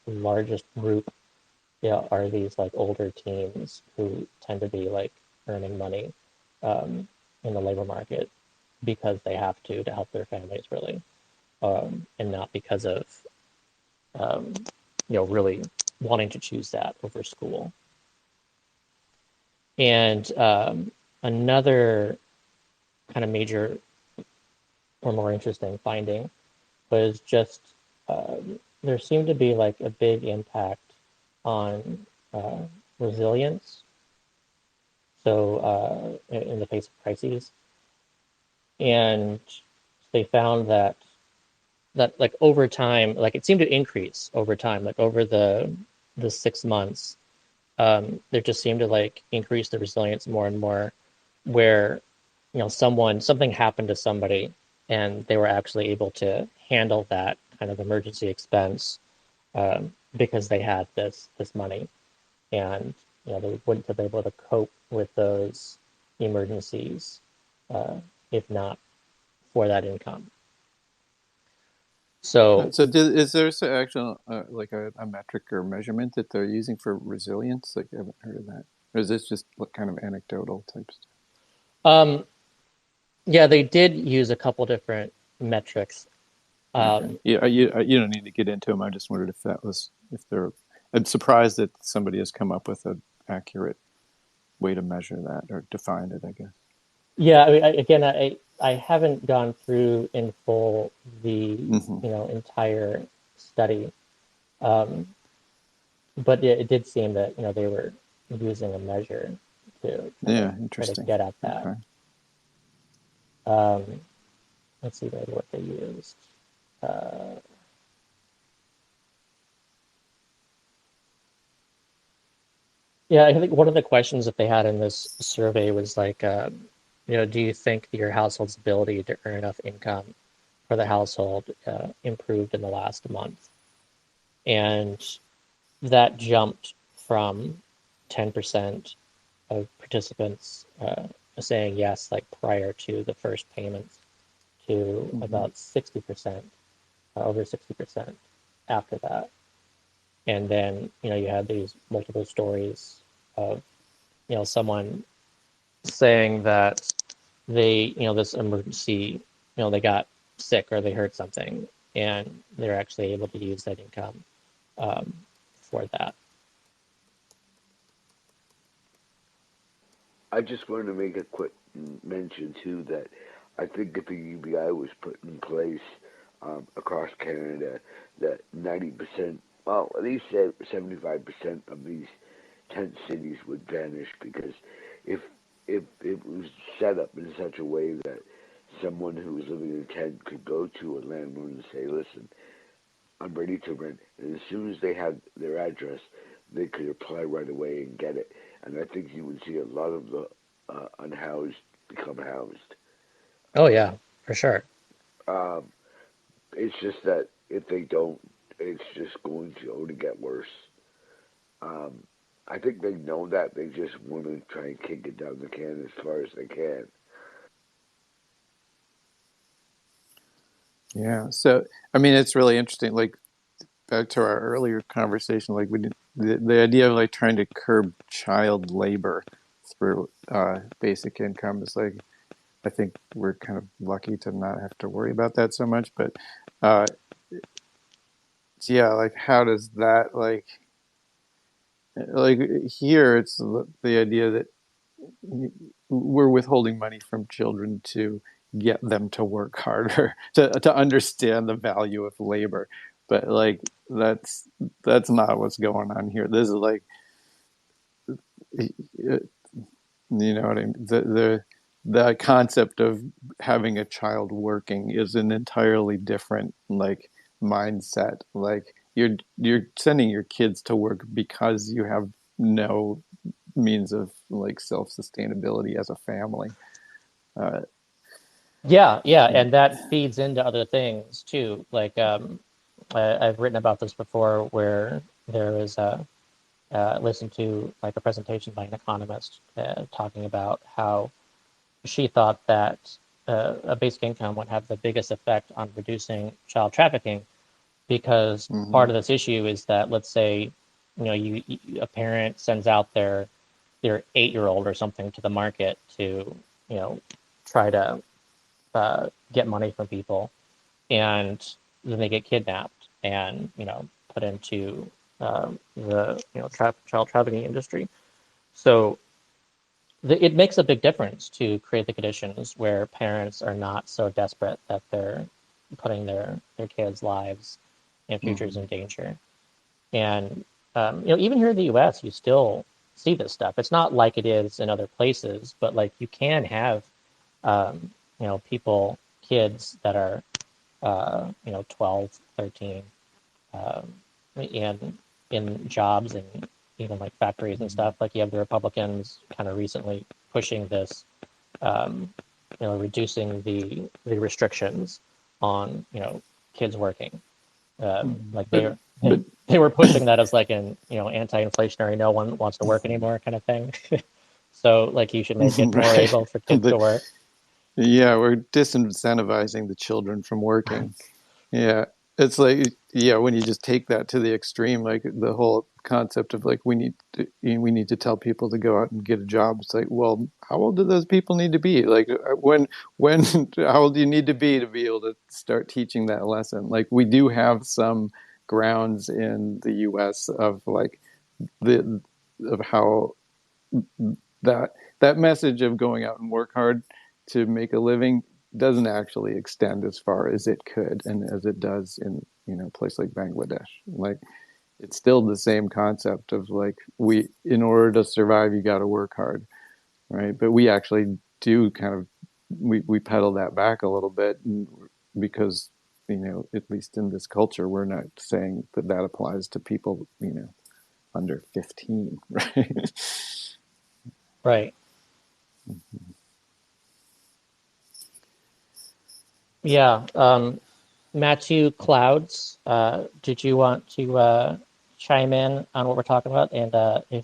largest group are these like older teens who tend to be like earning money in the labor market because they have to help their families, really, and not because of really wanting to choose that over school. And another kind of major or more interesting finding was just there seemed to be like a big impact on resilience. So in the face of crises, and they found that like over time, like it seemed to increase over time, like over the 6 months, there just seemed to like increase the resilience more and more, where something happened to somebody and they were actually able to handle that kind of emergency expense because they had this money, and they wouldn't have been able to cope with those emergencies if not for that income. So is there actual like a metric or measurement that they're using for resilience? Like I haven't heard of that. Or is this just kind of anecdotal type stuff? Yeah, they did use a couple different metrics. Okay. Yeah, you don't need to get into them. I just wondered I'm surprised that somebody has come up with an accurate way to measure that or define it, I guess. Yeah, I mean, I haven't gone through in full the entire study, but it did seem that they were using a measure to Yeah, try to interesting. get at that. Okay. Let's see what they used. Yeah, I think one of the questions that they had in this survey was like, do you think your household's ability to earn enough income for the household improved in the last month? And that jumped from 10% of participants saying yes, like prior to the first payments, to about 60%, over 60% after that. And then, you had these multiple stories of, someone saying that this emergency, they got sick or they heard something and they're actually able to use that income for that. I just wanted to make a quick mention too that I think if the UBI was put in place across Canada, that 90%, well, at least 75% of these tent cities would vanish because if if it was set up in such a way that someone who was living in a tent could go to a landlord and say, "Listen, I'm ready to rent," and as soon as they had their address, they could apply right away and get it. And I think you would see a lot of the unhoused become housed. Oh yeah, for sure. Um, it's just that if they don't, it's just going to only get worse. Um, I think they know that. They just want to try and kick it down the can as far as they can. Yeah. So, I mean, it's really interesting. Like, back to our earlier conversation, like the idea of like trying to curb child labor through basic income is like, I think we're kind of lucky to not have to worry about that so much. But uh, yeah, like how does that like here? It's the idea that we're withholding money from children to get them to work harder to understand the value of labor, but like that's not what's going on here. This is like, you know what I mean? The concept of having a child working is an entirely different like mindset. Like you're sending your kids to work because you have no means of like self-sustainability as a family. Uh, Yeah, and that feeds into other things too. Like I've written about this before, where there is a listened to like a presentation by an economist talking about how she thought that a basic income would have the biggest effect on reducing child trafficking, because mm-hmm. part of this issue is that, let's say, a parent sends out their 8-year-old or something to the market to try to get money from people, and then they get kidnapped and put into the child trafficking industry. So it makes a big difference to create the conditions where parents are not so desperate that they're putting their kids' lives and futures Mm-hmm. in danger. And even here in the U.S., you still see this stuff. It's not like it is in other places, but like you can have people, kids that are 12, 13, um, in jobs and even like factories and stuff. Like you have the Republicans kind of recently pushing this, um, reducing the restrictions on kids working. Like but but they were pushing that as like an anti-inflationary, no one wants to work anymore kind of thing. So like you should make it more right, able for kids to work. yeah, we're disincentivizing the children from working. Yeah, it's like, yeah, when you just take that to the extreme, like the whole concept of like we need to tell people to go out and get a job. It's like, well, how old do those people need to be? Like when how old do you need to be able to start teaching that lesson? Like we do have some grounds in the U.S. of like the of how that message of going out and work hard to make a living doesn't actually extend as far as it could and as it does in a place like Bangladesh. Like it's still the same concept of like in order to survive you got to work hard. right? But we actually do kind of we pedal that back a little bit, because at least in this culture, we're not saying that applies to people under 15, right? Right. Yeah. Matthew Clouds, did you want to chime in on what we're talking about? And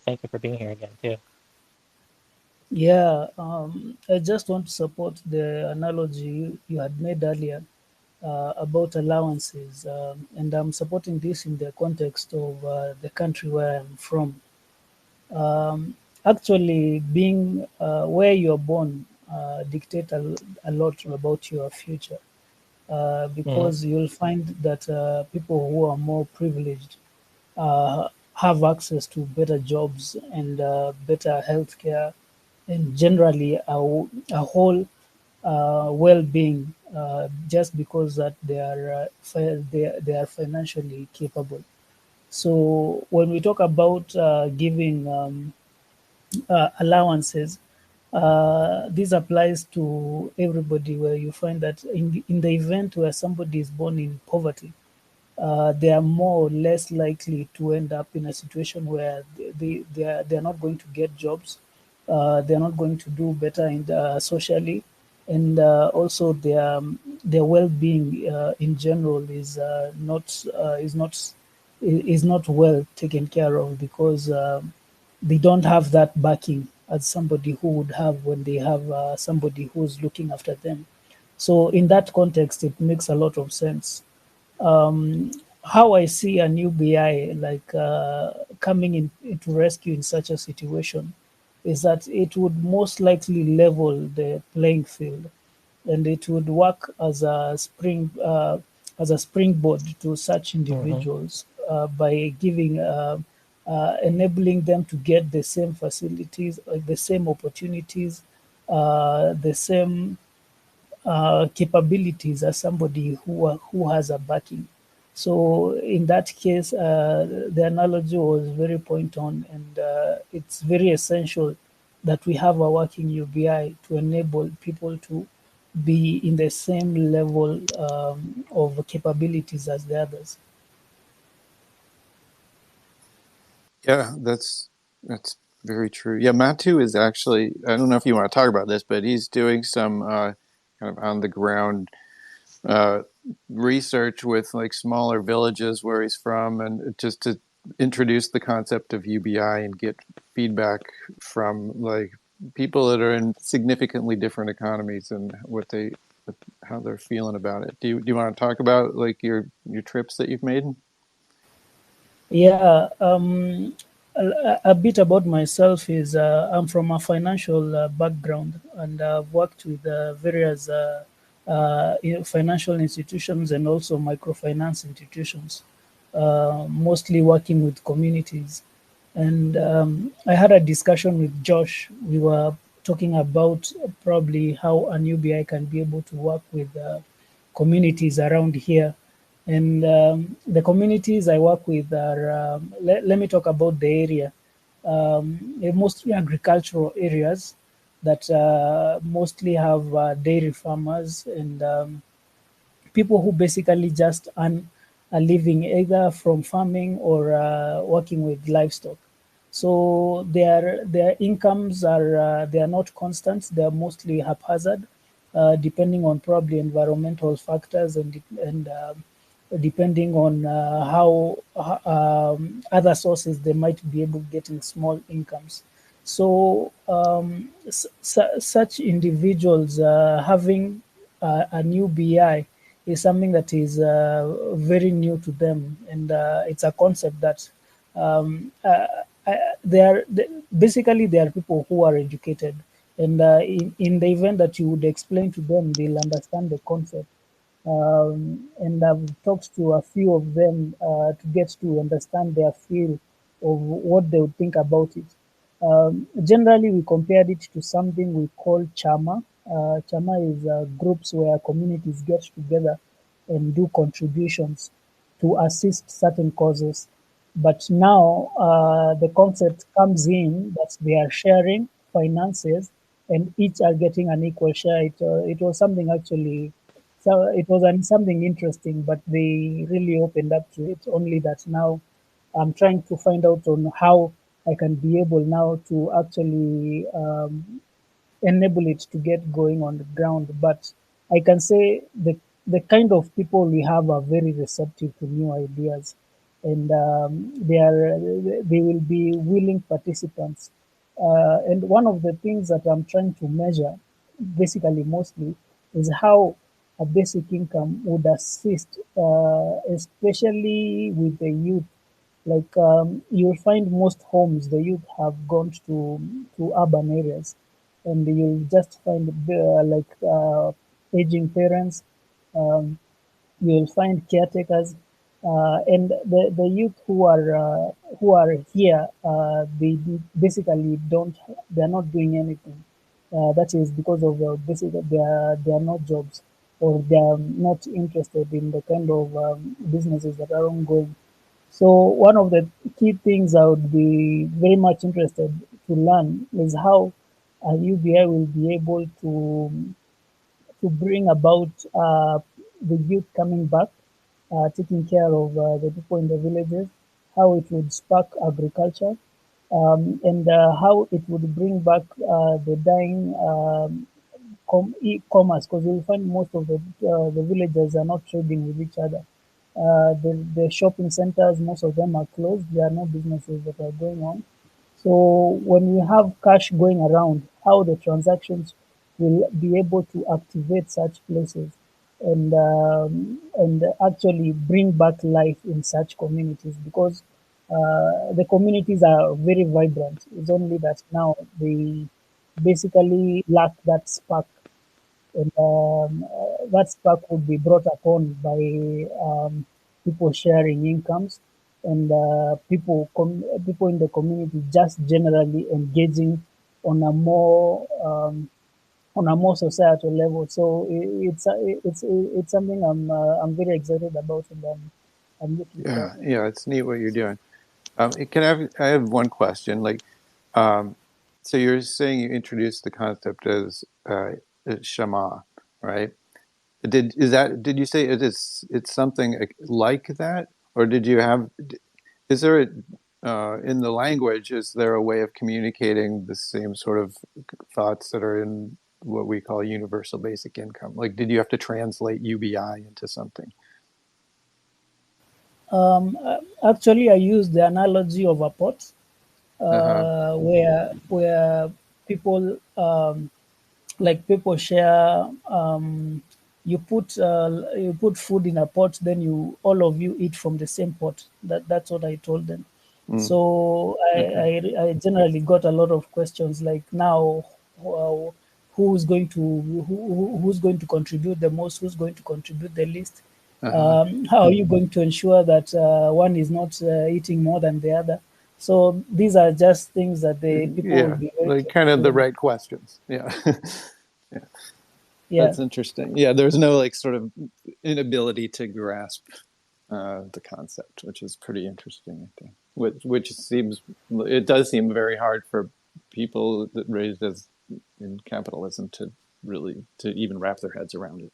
thank you for being here again, too. Yeah, I just want to support the analogy you had made earlier about allowances, and I'm supporting this in the context of the country where I'm from. Actually, being where you're born dictate a lot about your future, Mm-hmm. because you'll find that people who are more privileged uh, have access to better jobs and better healthcare, and generally a whole well-being, just because that they are financially capable. So when we talk about giving allowances, this applies to everybody, where you find that in the event where somebody is born in poverty, they are more or less likely to end up in a situation where they are not going to get jobs, they are not going to do better socially, and also their well-being in general is not well taken care of, because they don't have that backing as somebody who would have when they have somebody who's looking after them. So in that context, it makes a lot of sense. um, how I see an UBI like coming in to rescue in such a situation is that it would most likely level the playing field, and it would work as a springboard to such Mm-hmm. individuals by giving enabling them to get the same facilities, the same opportunities, the same capabilities as somebody who has a backing. So in that case, the analogy was very point on, and it's very essential that we have a working UBI to enable people to be in the same level of capabilities as the others. Yeah, that's very true. Yeah, Matu is actually, I don't know if you want to talk about this, but he's doing some kind of on the ground uh, research with like smaller villages where he's from, and just to introduce the concept of UBI and get feedback from like people that are in significantly different economies and how they're feeling about it. Do you want to talk about like your trips that you've made? Yeah, a bit about myself is I'm from a financial background, and I've worked with various financial institutions and also microfinance institutions, mostly working with communities. And I had a discussion with Josh. We were talking about probably how an UBI can be able to work with communities around here. And the communities I work with are, let me talk about the area. They're mostly agricultural areas that mostly have dairy farmers and people who basically just earn a living either from farming or working with livestock. So their incomes are they are not constant. They are mostly haphazard, depending on probably environmental factors and depending on how other sources they might be able getting small incomes. So such individuals having a new BI is something that is very new to them, and it's a concept that um, uh, they are basically they are people who are educated, and in the event that you would explain to them, they'll understand the concept. And I've talked to a few of them to get to understand their feel of what they would think about it. Generally, we compared it to something we call chama. Chama is groups where communities get together and do contributions to assist certain causes. But now the concept comes in that they are sharing finances and each are getting an equal share. It was something actually, so it was something interesting, but they really opened up to it. Only that now I'm trying to find out on how I can be able now to actually enable it to get going on the ground. But I can say the kind of people we have are very receptive to new ideas, and they will be willing participants. And one of the things that I'm trying to measure, basically mostly, is how a basic income would assist, especially with the youth. Like you'll find most homes, the youth have gone to urban areas, and you'll just find aging parents. Um, you'll find caretakers, and the youth who are here, they basically don't, they're not doing anything. That is because of basically they are not jobs, or they are not interested in the kind of businesses that are ongoing. So one of the key things I would be very much interested to learn is how UBI will be able to bring about the youth coming back, taking care of the people in the villages, how it would spark agriculture, and how it would bring back the dying e-commerce, because you'll find most of the villagers are not trading with each other. The shopping centers, most of them are closed. There are no businesses that are going on. So when we have cash going around, how the transactions will be able to activate such places and actually bring back life in such communities, because the communities are very vibrant. It's only that now they basically lack that spark, and that spark would be brought upon by people sharing incomes, and people in the community just generally engaging on a more societal level. So it's something I'm very excited about, and I'm looking forward. Yeah, it's neat what you're doing. I have one question. So you're saying you introduced the concept as Shama, right? Did you say it's something like that, or did you have? Is there in the language? Is there a way of communicating the same sort of thoughts that are in what we call universal basic income? Like, did you have to translate UBI into something? Actually, I use the analogy of a pot, Uh-huh. where people like people share. You put food in a pot, then you all of you eat from the same pot. That's what I told them. Mm. So Okay. I generally got a lot of questions like, now uh, who's going to contribute the most, who's going to contribute the least, Uh-huh. how are you going to ensure that one is not eating more than the other. So these are just things that the people will Yeah, be very like keen kind of the to. right questions. Yeah. Yeah. Yeah. That's interesting. Yeah, there's no like sort of inability to grasp the concept, which is pretty interesting, I think. Which does seem very hard for people that raised as in capitalism to even wrap their heads around it.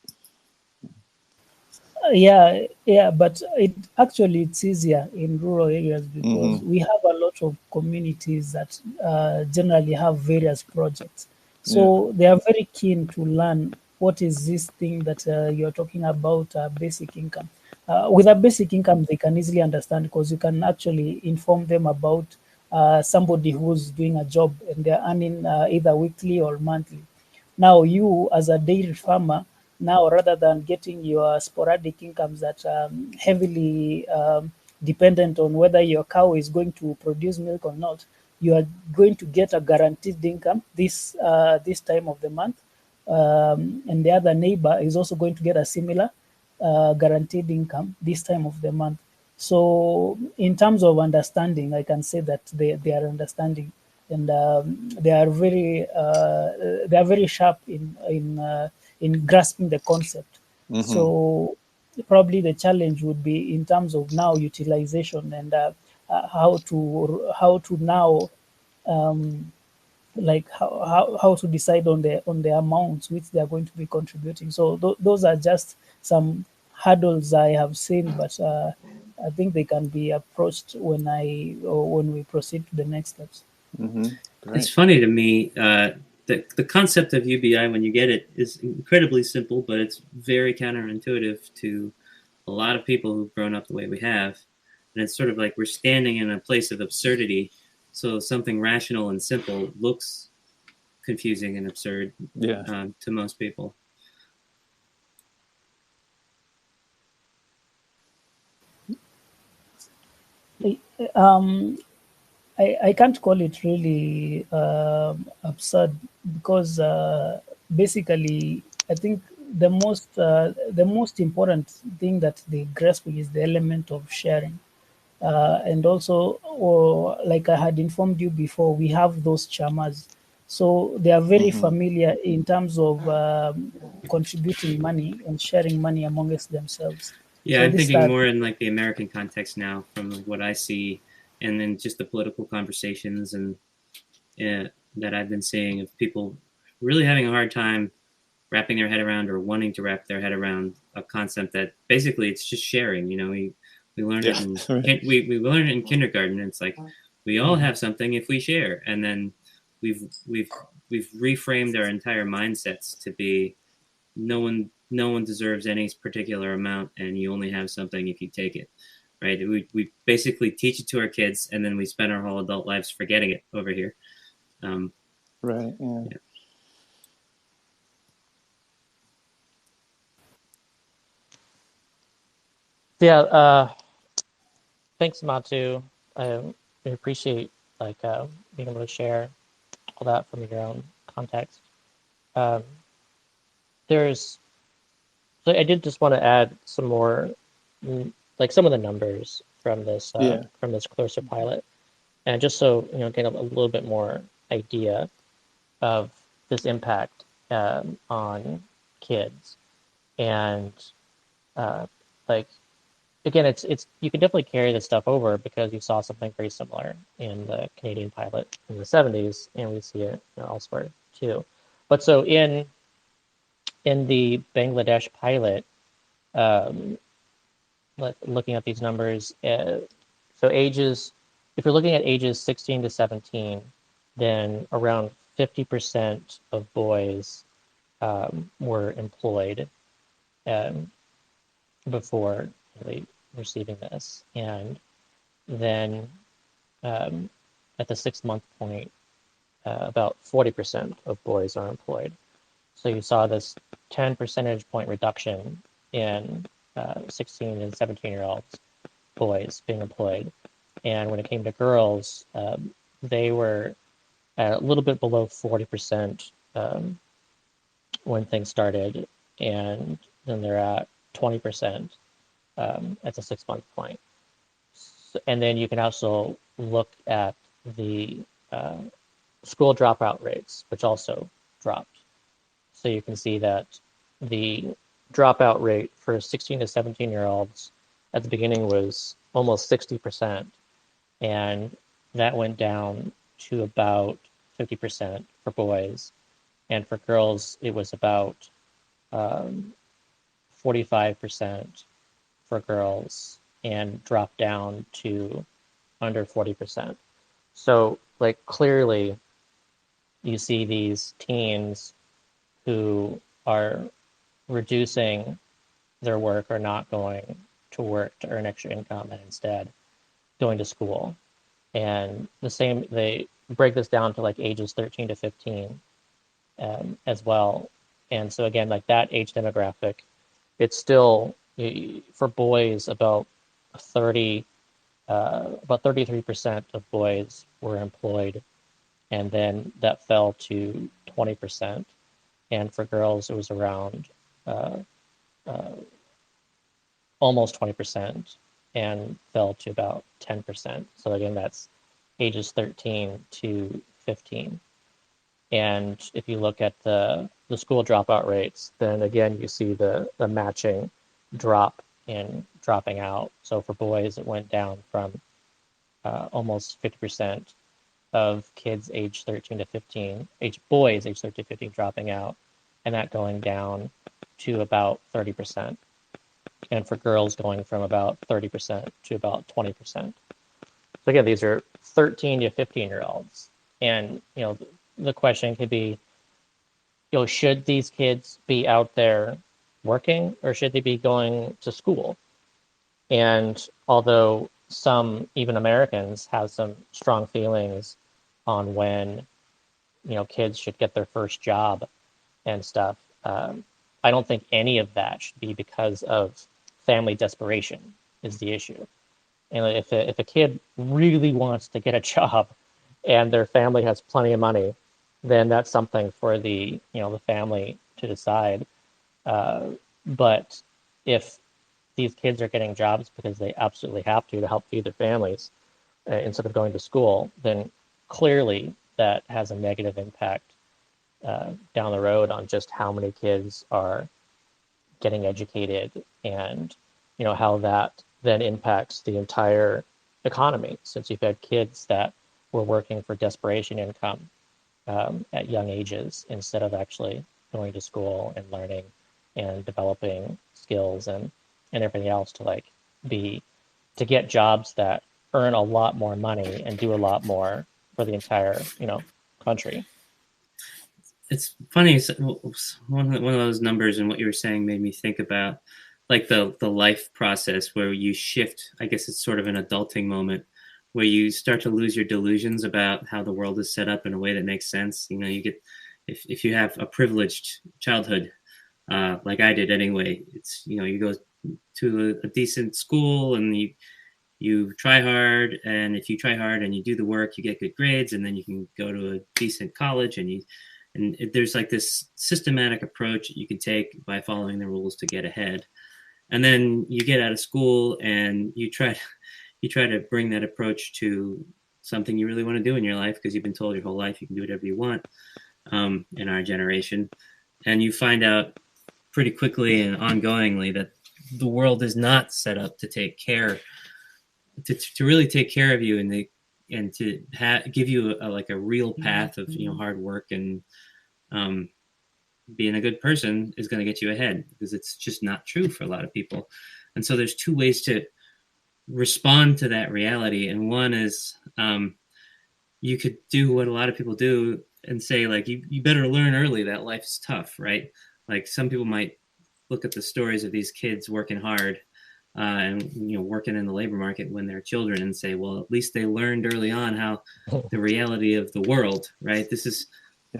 Yeah, but it's easier in rural areas because Mm-hmm. we have a lot of communities that generally have various projects. Yeah. So they are very keen to learn what is this thing that you're talking about, basic income. With a basic income, they can easily understand because you can actually inform them about somebody who's doing a job and they're earning either weekly or monthly. Now, you as a dairy farmer, now rather than getting your sporadic incomes that heavily dependent on whether your cow is going to produce milk or not, you are going to get a guaranteed income this time of the month, and the other neighbor is also going to get a similar guaranteed income this time of the month. So, in terms of understanding, I can say that they are understanding, and they are very sharp in grasping the concept. Mm-hmm. So, probably the challenge would be in terms of now utilization and how to now um, like how to decide on the amounts which they are going to be contributing. So those are just some hurdles I have seen, but I think they can be approached when we proceed to the next steps. Mm-hmm. It's funny to me. The concept of UBI, when you get it, is incredibly simple, but it's very counterintuitive to a lot of people who've grown up the way we have. And it's sort of like we're standing in a place of absurdity. So something rational and simple looks confusing and absurd to most people. I can't call it really absurd because basically I think the most important thing that they grasp is the element of sharing. And also, like I had informed you before, we have those chamas. So they are very familiar in terms of contributing money and sharing money amongst themselves. Yeah, So I'm this thinking start, more in like the American context now, from like what I see, and then just the political conversations and that I've been seeing of people really having a hard time wrapping their head around or wanting to wrap their head around a concept that basically it's just sharing. You know, we learned it in we learned it in kindergarten. And it's like we all have something if we share, and then we've reframed our entire mindsets to be no one deserves any particular amount, and you only have something if you take it. Right? We basically teach it to our kids, and then we spend our whole adult lives forgetting it over here. Right. Yeah. Yeah. Thanks, Matu. I appreciate like being able to share all that from your own context. Um, there's so I did just want to add some more, like some of the numbers from this Closer pilot, and just so get a little bit more idea of this impact on kids, and like again, it's you can definitely carry this stuff over because you saw something very similar in the Canadian pilot in the 70s, and we see it elsewhere too. But so in the Bangladesh pilot, um, looking at these numbers, so ages, if you're looking at ages 16 to 17, then around 50% of boys were employed um, before really receiving this. And then at the 6 month point, about 40% of boys are employed. So you saw this 10 percentage point reduction in 16 and 17-year-olds boys being employed. And when it came to girls, they were a little bit below 40% when things started, and then they're at 20% at the 6 month point. And then you can also look at the school dropout rates, which also dropped. So you can see that the dropout rate for 16 to 17-year-olds at the beginning was almost 60%, and that went down to about 50% for boys. And for girls, it was about 45% for girls and dropped down to under 40%. So, like, clearly, you see these teens who are reducing their work or not going to work to earn extra income and instead going to school. And the same, they break this down to like ages 13 to 15 as well. And so again, like that age demographic, it's still for boys about 33% of boys were employed, and then that fell to 20%. And for girls, it was around uh, uh, almost 20% and fell to about 10%. So again, that's ages 13 to 15. And if you look at the school dropout rates, then again, you see the matching drop in dropping out. So for boys, it went down from almost 50% of kids age 13 to 15, boys age 13 to 15 dropping out, and that going down to about 30%. And for girls going from about 30% to about 20%. So again, these are 13 to 15-year-olds. And, the question could be, should these kids be out there working or should they be going to school? And although some, even Americans, have some strong feelings on when, kids should get their first job and stuff, I don't think any of that should be because of family desperation is the issue. And if a kid really wants to get a job and their family has plenty of money, then that's something for the family to decide. But if these kids are getting jobs because they absolutely have to help feed their families instead of going to school, then clearly that has a negative impact down the road on just how many kids are getting educated and how that then impacts the entire economy, since you've had kids that were working for desperation income at young ages instead of actually going to school and learning and developing skills and everything else to get jobs that earn a lot more money and do a lot more for the entire country. It's funny. One of those numbers and what you were saying made me think about like the life process where you shift. I guess it's sort of an adulting moment where you start to lose your delusions about how the world is set up in a way that makes sense. You get, if you have a privileged childhood, like I did anyway, it's, you go to a decent school and you try hard, and if you try hard and you do the work, you get good grades, and then you can go to a decent college, and there's like this systematic approach you can take by following the rules to get ahead. And then you get out of school and you try to bring that approach to something you really want to do in your life, because you've been told your whole life you can do whatever you want in our generation. And you find out pretty quickly and ongoingly that the world is not set up to take care, to really take care of you and to give you a real path of hard work and being a good person is going to get you ahead, because it's just not true for a lot of people. And so there's two ways to respond to that reality. And one is you could do what a lot of people do and say, like, you better learn early that life is tough, right? Like, some people might look at the stories of these kids working hard and working in the labor market when they're children and say, well, at least they learned early on how the reality of the world, right?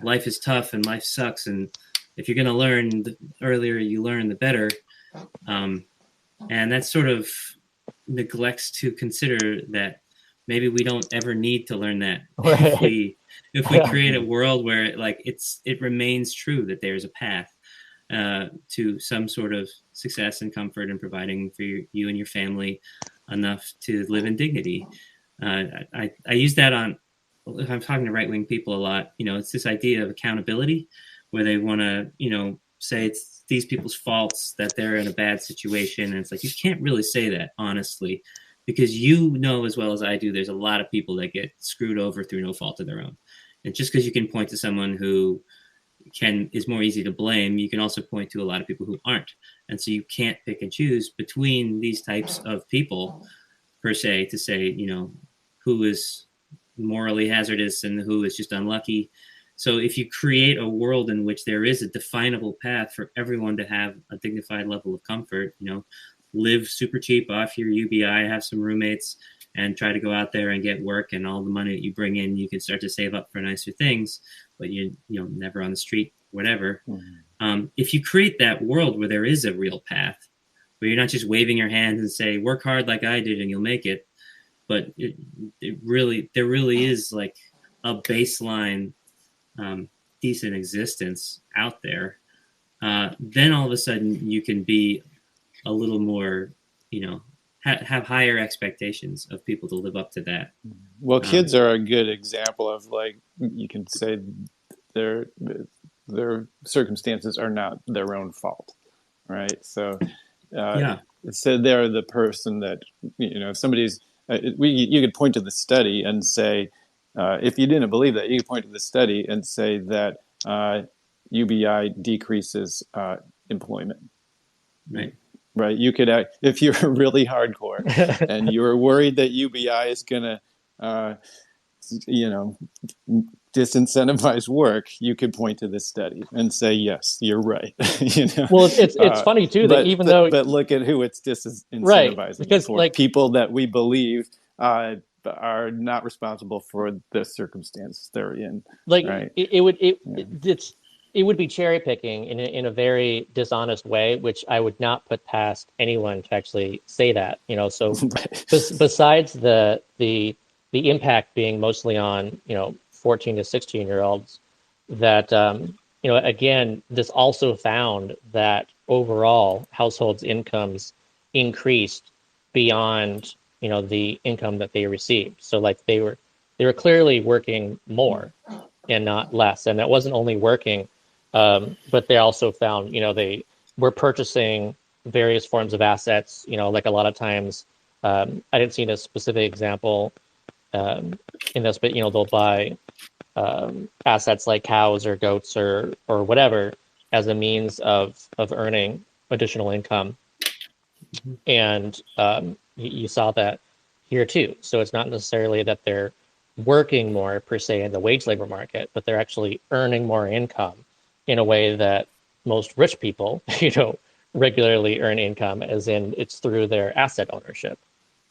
Life is tough and life sucks, and if you're going to learn, the earlier you learn, the better. And that sort of neglects to consider that maybe we don't ever need to learn that. Right. If we create a world where it remains true that there's a path to some sort of success and comfort and providing for you and your family enough to live in dignity. I use that if I'm talking to right-wing people a lot, it's this idea of accountability, where they want to, say it's these people's faults that they're in a bad situation. And it's like, you can't really say that, honestly, because as well as I do, there's a lot of people that get screwed over through no fault of their own. And just because you can point to someone who is more easy to blame, you can also point to a lot of people who aren't. And so you can't pick and choose between these types of people, per se, to say, who is morally hazardous and who is just unlucky. So if you create a world in which there is a definable path for everyone to have a dignified level of comfort, live super cheap off your UBI, have some roommates, and try to go out there and get work, and all the money that you bring in, you can start to save up for nicer things, but you never on the street, whatever. Mm-hmm. If you create that world where there is a real path, where you're not just waving your hands and say, work hard like I did and you'll make it, but there really is like a baseline decent existence out there, then all of a sudden you can be a little more, have higher expectations of people to live up to that. Well, kids are a good example of, like, you can say their circumstances are not their own fault, right? So, so they're the person that, if somebody's, you could point to the study and say, if you didn't believe that, you could point to the study and say that UBI decreases employment. Right. Right. You could, if you're really hardcore and you're worried that UBI is going to, disincentivize work, you could point to this study and say, yes, you're right. Well, it's funny too that even though, but look at who it's right, disincentivizing because for. People that we believe are not responsible for the circumstances they're in. like Right. it would be cherry picking in a very dishonest way, which I would not put past anyone to actually say that. So besides the impact being mostly on 14 to 16-year-olds, that again, this also found that overall households' incomes increased beyond the income that they received. So like they were clearly working more and not less, and that wasn't only working, but they also found they were purchasing various forms of assets. Like a lot of times, I didn't see a specific example in this, but they'll buy assets like cows or goats or whatever as a means of earning additional income. And you saw that here too. So it's not necessarily that they're working more per se in the wage labor market, but they're actually earning more income in a way that most rich people, regularly earn income, as in it's through their asset ownership.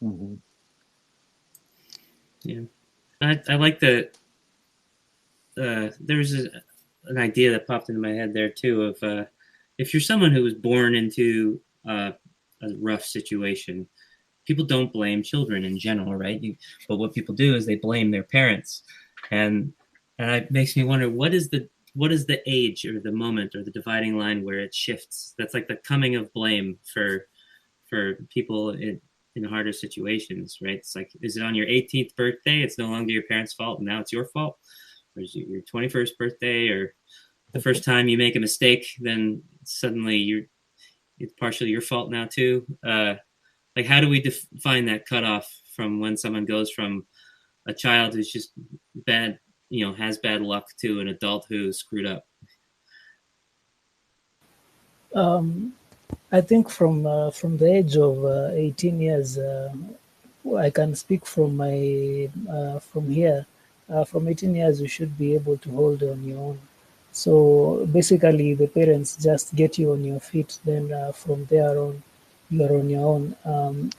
Mm-hmm. Yeah, I like the. There was an idea that popped into my head there too of if you're someone who was born into a rough situation, people don't blame children in general, right? But what people do is they blame their parents, and it makes me wonder what is the age or the moment or the dividing line where it shifts? That's like the coming of blame for people in harder situations, right? It's like, is it on your 18th birthday? It's no longer your parents' fault, and now it's your fault. Or is it your 21st birthday, or the first time you make a mistake, then suddenly it's partially your fault now too. Like, how do we define that cutoff from when someone goes from a child who's just bad, has bad luck, to an adult who's screwed up? I think from the age of 18 years, I can speak from my from here. From 18 years, you should be able to hold on your own. So basically, the parents just get you on your feet. Then from there on, you are on your own.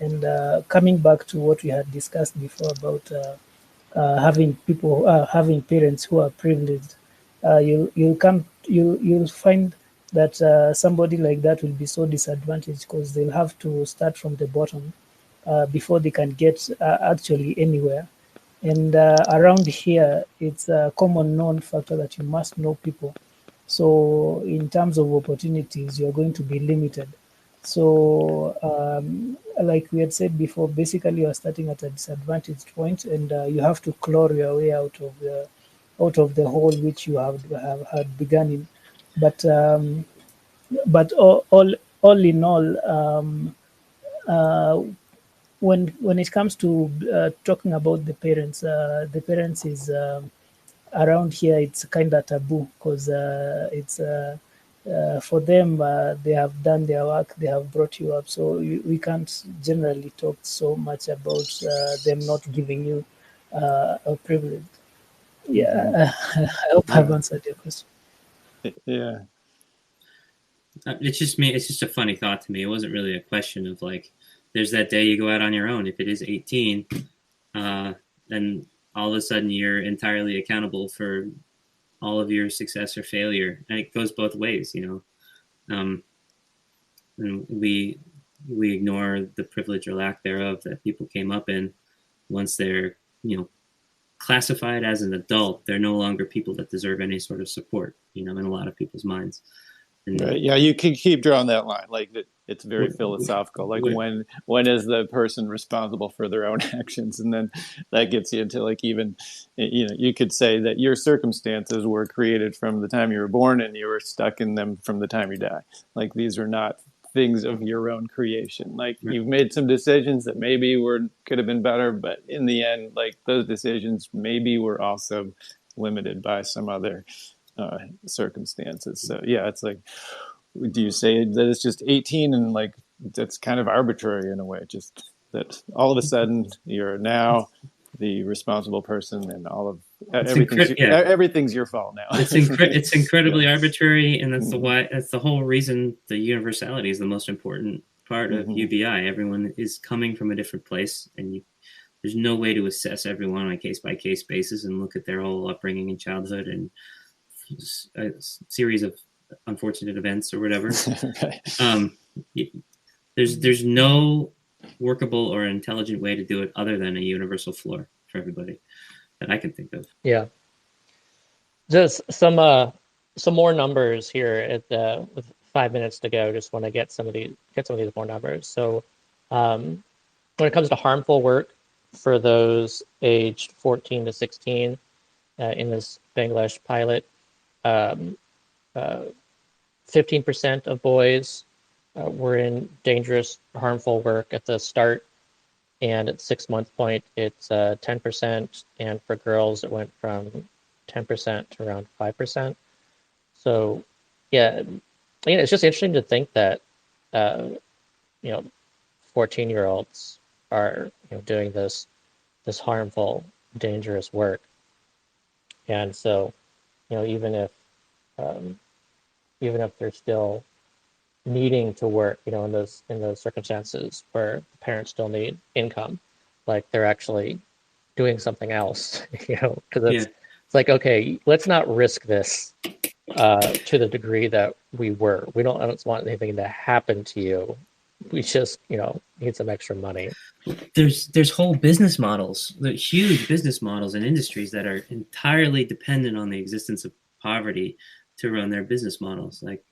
And coming back to what we had discussed before about having parents who are privileged, you'll find that somebody like that will be so disadvantaged because they'll have to start from the bottom before they can get actually anywhere. And around here, it's a common known factor that you must know people. So in terms of opportunities, you're going to be limited. So like we had said before, basically you're starting at a disadvantaged point, and you have to claw your way out of the hole which you have had begun in. But all in all, uh, when it comes to talking about the parents is around here. It's kind of taboo because it's for them. They have done their work. They have brought you up, so we can't generally talk so much about them not giving you a privilege. Yeah, I hope I've answered your question. Yeah. It's just a funny thought to me. It wasn't really a question of like, there's that day you go out on your own. If it is 18, then all of a sudden you're entirely accountable for all of your success or failure, and it goes both ways, and we ignore the privilege or lack thereof that people came up in. Once they're classified as an adult, they're no longer people that deserve any sort of support, in a lot of people's minds. Right. Yeah, you can keep drawing that line. Like that, it's very philosophical. Like when is the person responsible for their own actions, and then that gets you into like even, you could say that your circumstances were created from the time you were born, and you were stuck in them from the time you die. Like these are not things of your own creation. Like you've made some decisions that maybe could have been better, but in the end, like those decisions maybe were also limited by some other circumstances. So yeah, it's like, do you say that it's just 18 and like that's kind of arbitrary in a way, just that all of a sudden you're now the responsible person and all of everything's your fault now. It's incredibly arbitrary, and that's the whole reason the universality is the most important part of UBI. Everyone is coming from a different place, and there's no way to assess everyone on a case-by-case basis and look at their whole upbringing and childhood and a series of unfortunate events or whatever. Right. There's no workable or intelligent way to do it other than a universal floor for everybody that I can think of. Yeah. Just some more numbers here with 5 minutes to go. Just want to get some of these more numbers. So when it comes to harmful work for those aged 14 to 16 in this Bangladesh pilot, 15% of boys were in dangerous, harmful work at the start, and at 6 month point, it's 10%, and for girls, it went from 10% to around 5%. So, yeah, it's just interesting to think that 14-year-olds are doing this harmful, dangerous work, and so even if they're still needing to work, in those circumstances where the parents still need income, like they're actually doing something else, because it's like, okay, let's not risk this to the degree that we were. I don't want anything to happen to you. We just, need some extra money. There's whole business models, huge business models and industries that are entirely dependent on the existence of poverty to run their business models. Like,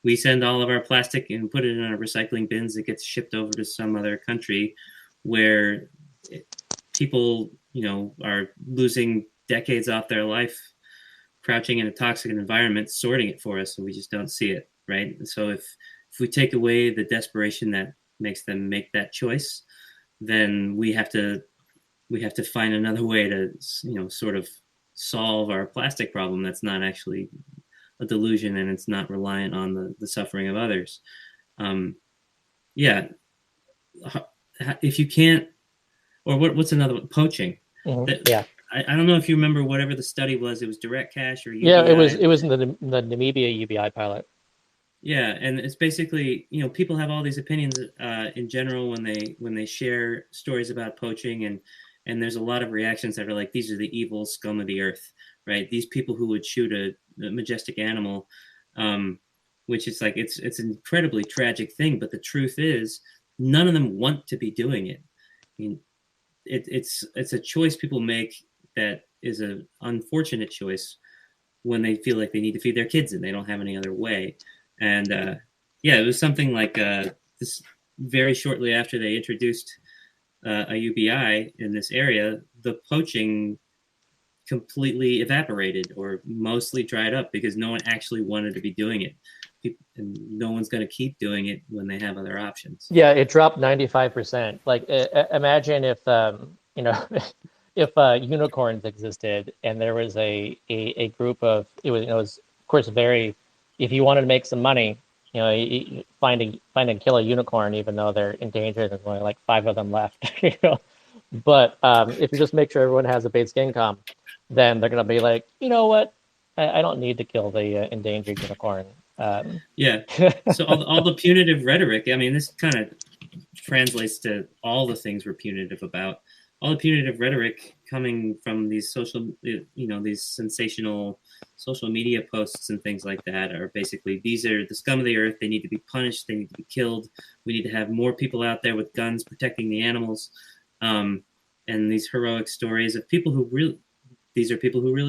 we send all of our plastic and put it in our recycling bins. It gets shipped over to some other country where people, are losing decades off their life, crouching in a toxic environment, sorting it for us, and we just don't see it, right? And so if we take away the desperation that makes them make that choice, then we have to find another way to, sort of solve our plastic problem that's not actually a delusion, and it's not reliant on the suffering of others. If you can't, or what's another one? Poaching. Yeah. I don't know if you remember whatever the study was. It was direct cash or UBI. Yeah, it was in the Namibia UBI pilot. Yeah, and it's basically, people have all these opinions in general when they share stories about poaching, and there's a lot of reactions that are like, these are the evil scum of the earth, right? These people who would shoot a majestic animal, which is like, it's an incredibly tragic thing, but the truth is none of them want to be doing it. I mean, it's a choice people make that is an unfortunate choice when they feel like they need to feed their kids and they don't have any other way. And it was something like this very shortly after they introduced a UBI in this area, the poaching completely evaporated or mostly dried up because no one actually wanted to be doing it. And no one's going to keep doing it when they have other options. Yeah, it dropped 95%. Like, imagine if if unicorns existed and there was a group of, it was of course very, if you wanted to make some money, find and kill a unicorn, even though they're endangered, there's only like 5 of them left. But if you just make sure everyone has a basic income, then they're going to be like, you know what, I don't need to kill the endangered unicorn. So all the punitive rhetoric, I mean, this kind of translates to all the things we're punitive about. All the punitive rhetoric coming from these these sensational social media posts and things like that are basically, these are the scum of the earth. They need to be punished. They need to be killed. We need to have more people out there with guns protecting the animals. And these heroic stories of people who really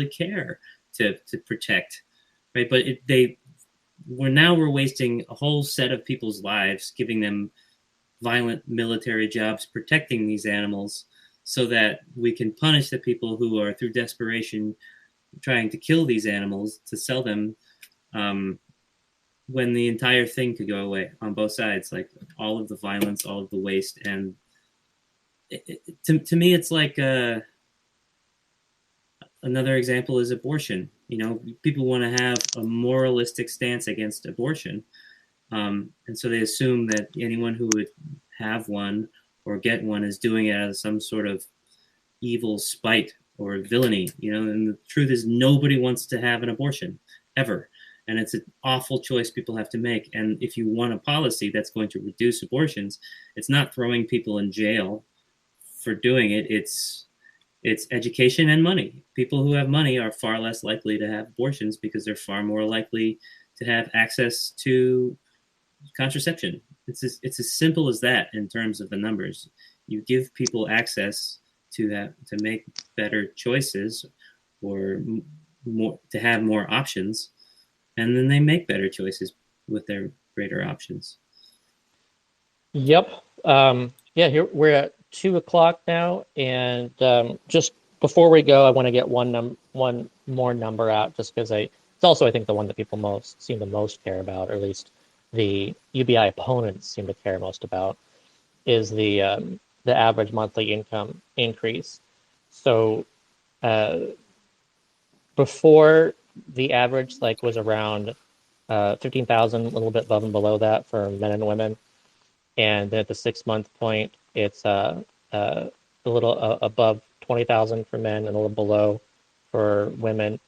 care to protect, right? But we're wasting a whole set of people's lives, giving them violent military jobs protecting these animals, so that we can punish the people who are, through desperation, trying to kill these animals to sell them when the entire thing could go away on both sides, like all of the violence, all of the waste. And to me, it's like another example is abortion. You know, people want to have a moralistic stance against abortion. And so they assume that anyone who would have one or get one is doing it as some sort of evil spite or villainy, you know. And the truth is, nobody wants to have an abortion ever. And it's an awful choice people have to make. And if you want a policy that's going to reduce abortions, it's not throwing people in jail for doing it. It's education and money. People who have money are far less likely to have abortions because they're far more likely to have access to contraception. It's as simple as that in terms of the numbers. You give people access to that, to make better choices, or more, to have more options, and then they make better choices with their greater options. Yep. Yeah, here we're at 2:00 now, and just before we go, I want to get one more number out, just because it's also, I think, the one that people seem to most care about, or at least the UBI opponents seem to care most about, is the average monthly income increase. So before, the average was around 15,000, a little bit above and below that for men and women, and then at the 6-month point, it's a little above 20,000 for men and a little below for women.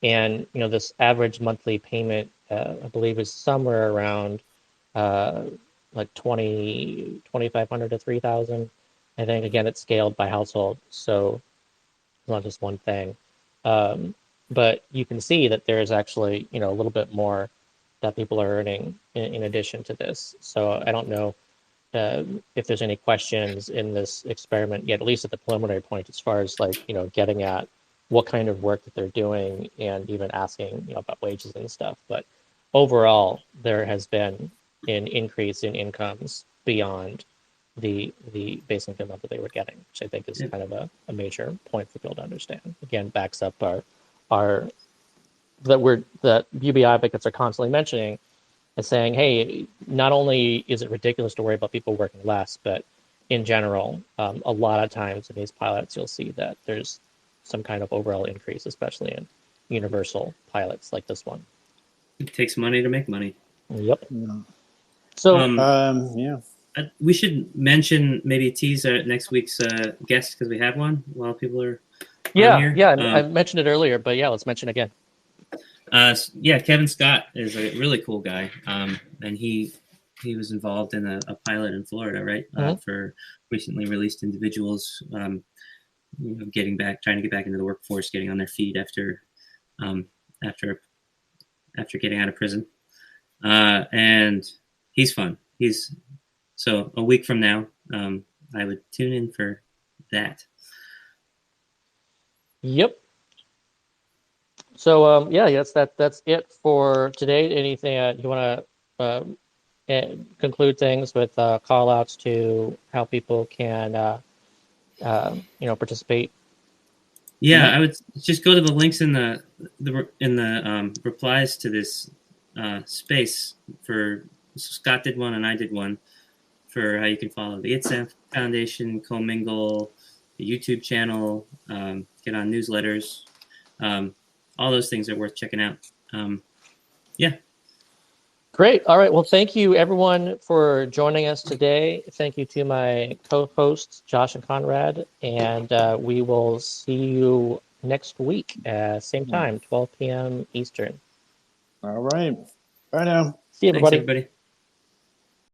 And this average monthly payment, I believe, is somewhere around 2,500 to 3,000. I think, again, it's scaled by household, so it's not just one thing. But you can see that there's actually a little bit more that people are earning in addition to this. So I don't know if there's any questions in this experiment yet, at least at the preliminary point, as far as getting at what kind of work that they're doing, and even asking about wages and stuff. But overall, there has been an increase in incomes beyond the base income that they were getting, which I think is kind of a major point for people to understand. Again, backs up our that UBI advocates are constantly mentioning, and saying, hey, not only is it ridiculous to worry about people working less, but in general, a lot of times in these pilots, you'll see that there's some kind of overall increase, especially in universal pilots like this one. It takes money to make money. Yep. Yeah. So, yeah. We should maybe tease next week's guest, because we have one while people are on here. Yeah, I mentioned it earlier, but yeah, let's mention it again. Kevin Scott is a really cool guy, and he was involved in a pilot in Florida, right, for recently released individuals, trying to get back into the workforce, getting on their feet after getting out of prison, and he's fun. So a week from now, I would tune in for that. Yep. So that's it for today. Anything you want to conclude things with call outs to how people can participate? Yeah, I would just go to the links in the replies to this space. For Scott did one and I did one for how you can follow the ITSA Foundation, Comingle, the YouTube channel, get on newsletters. All those things are worth checking out. Yeah. Great. All right. Well, thank you, everyone, for joining us today. Thank you to my co-hosts, Josh and Conrad. And we will see you next week, same time, 12 p.m. Eastern. All right. Bye now. See you, everybody. Thanks, everybody.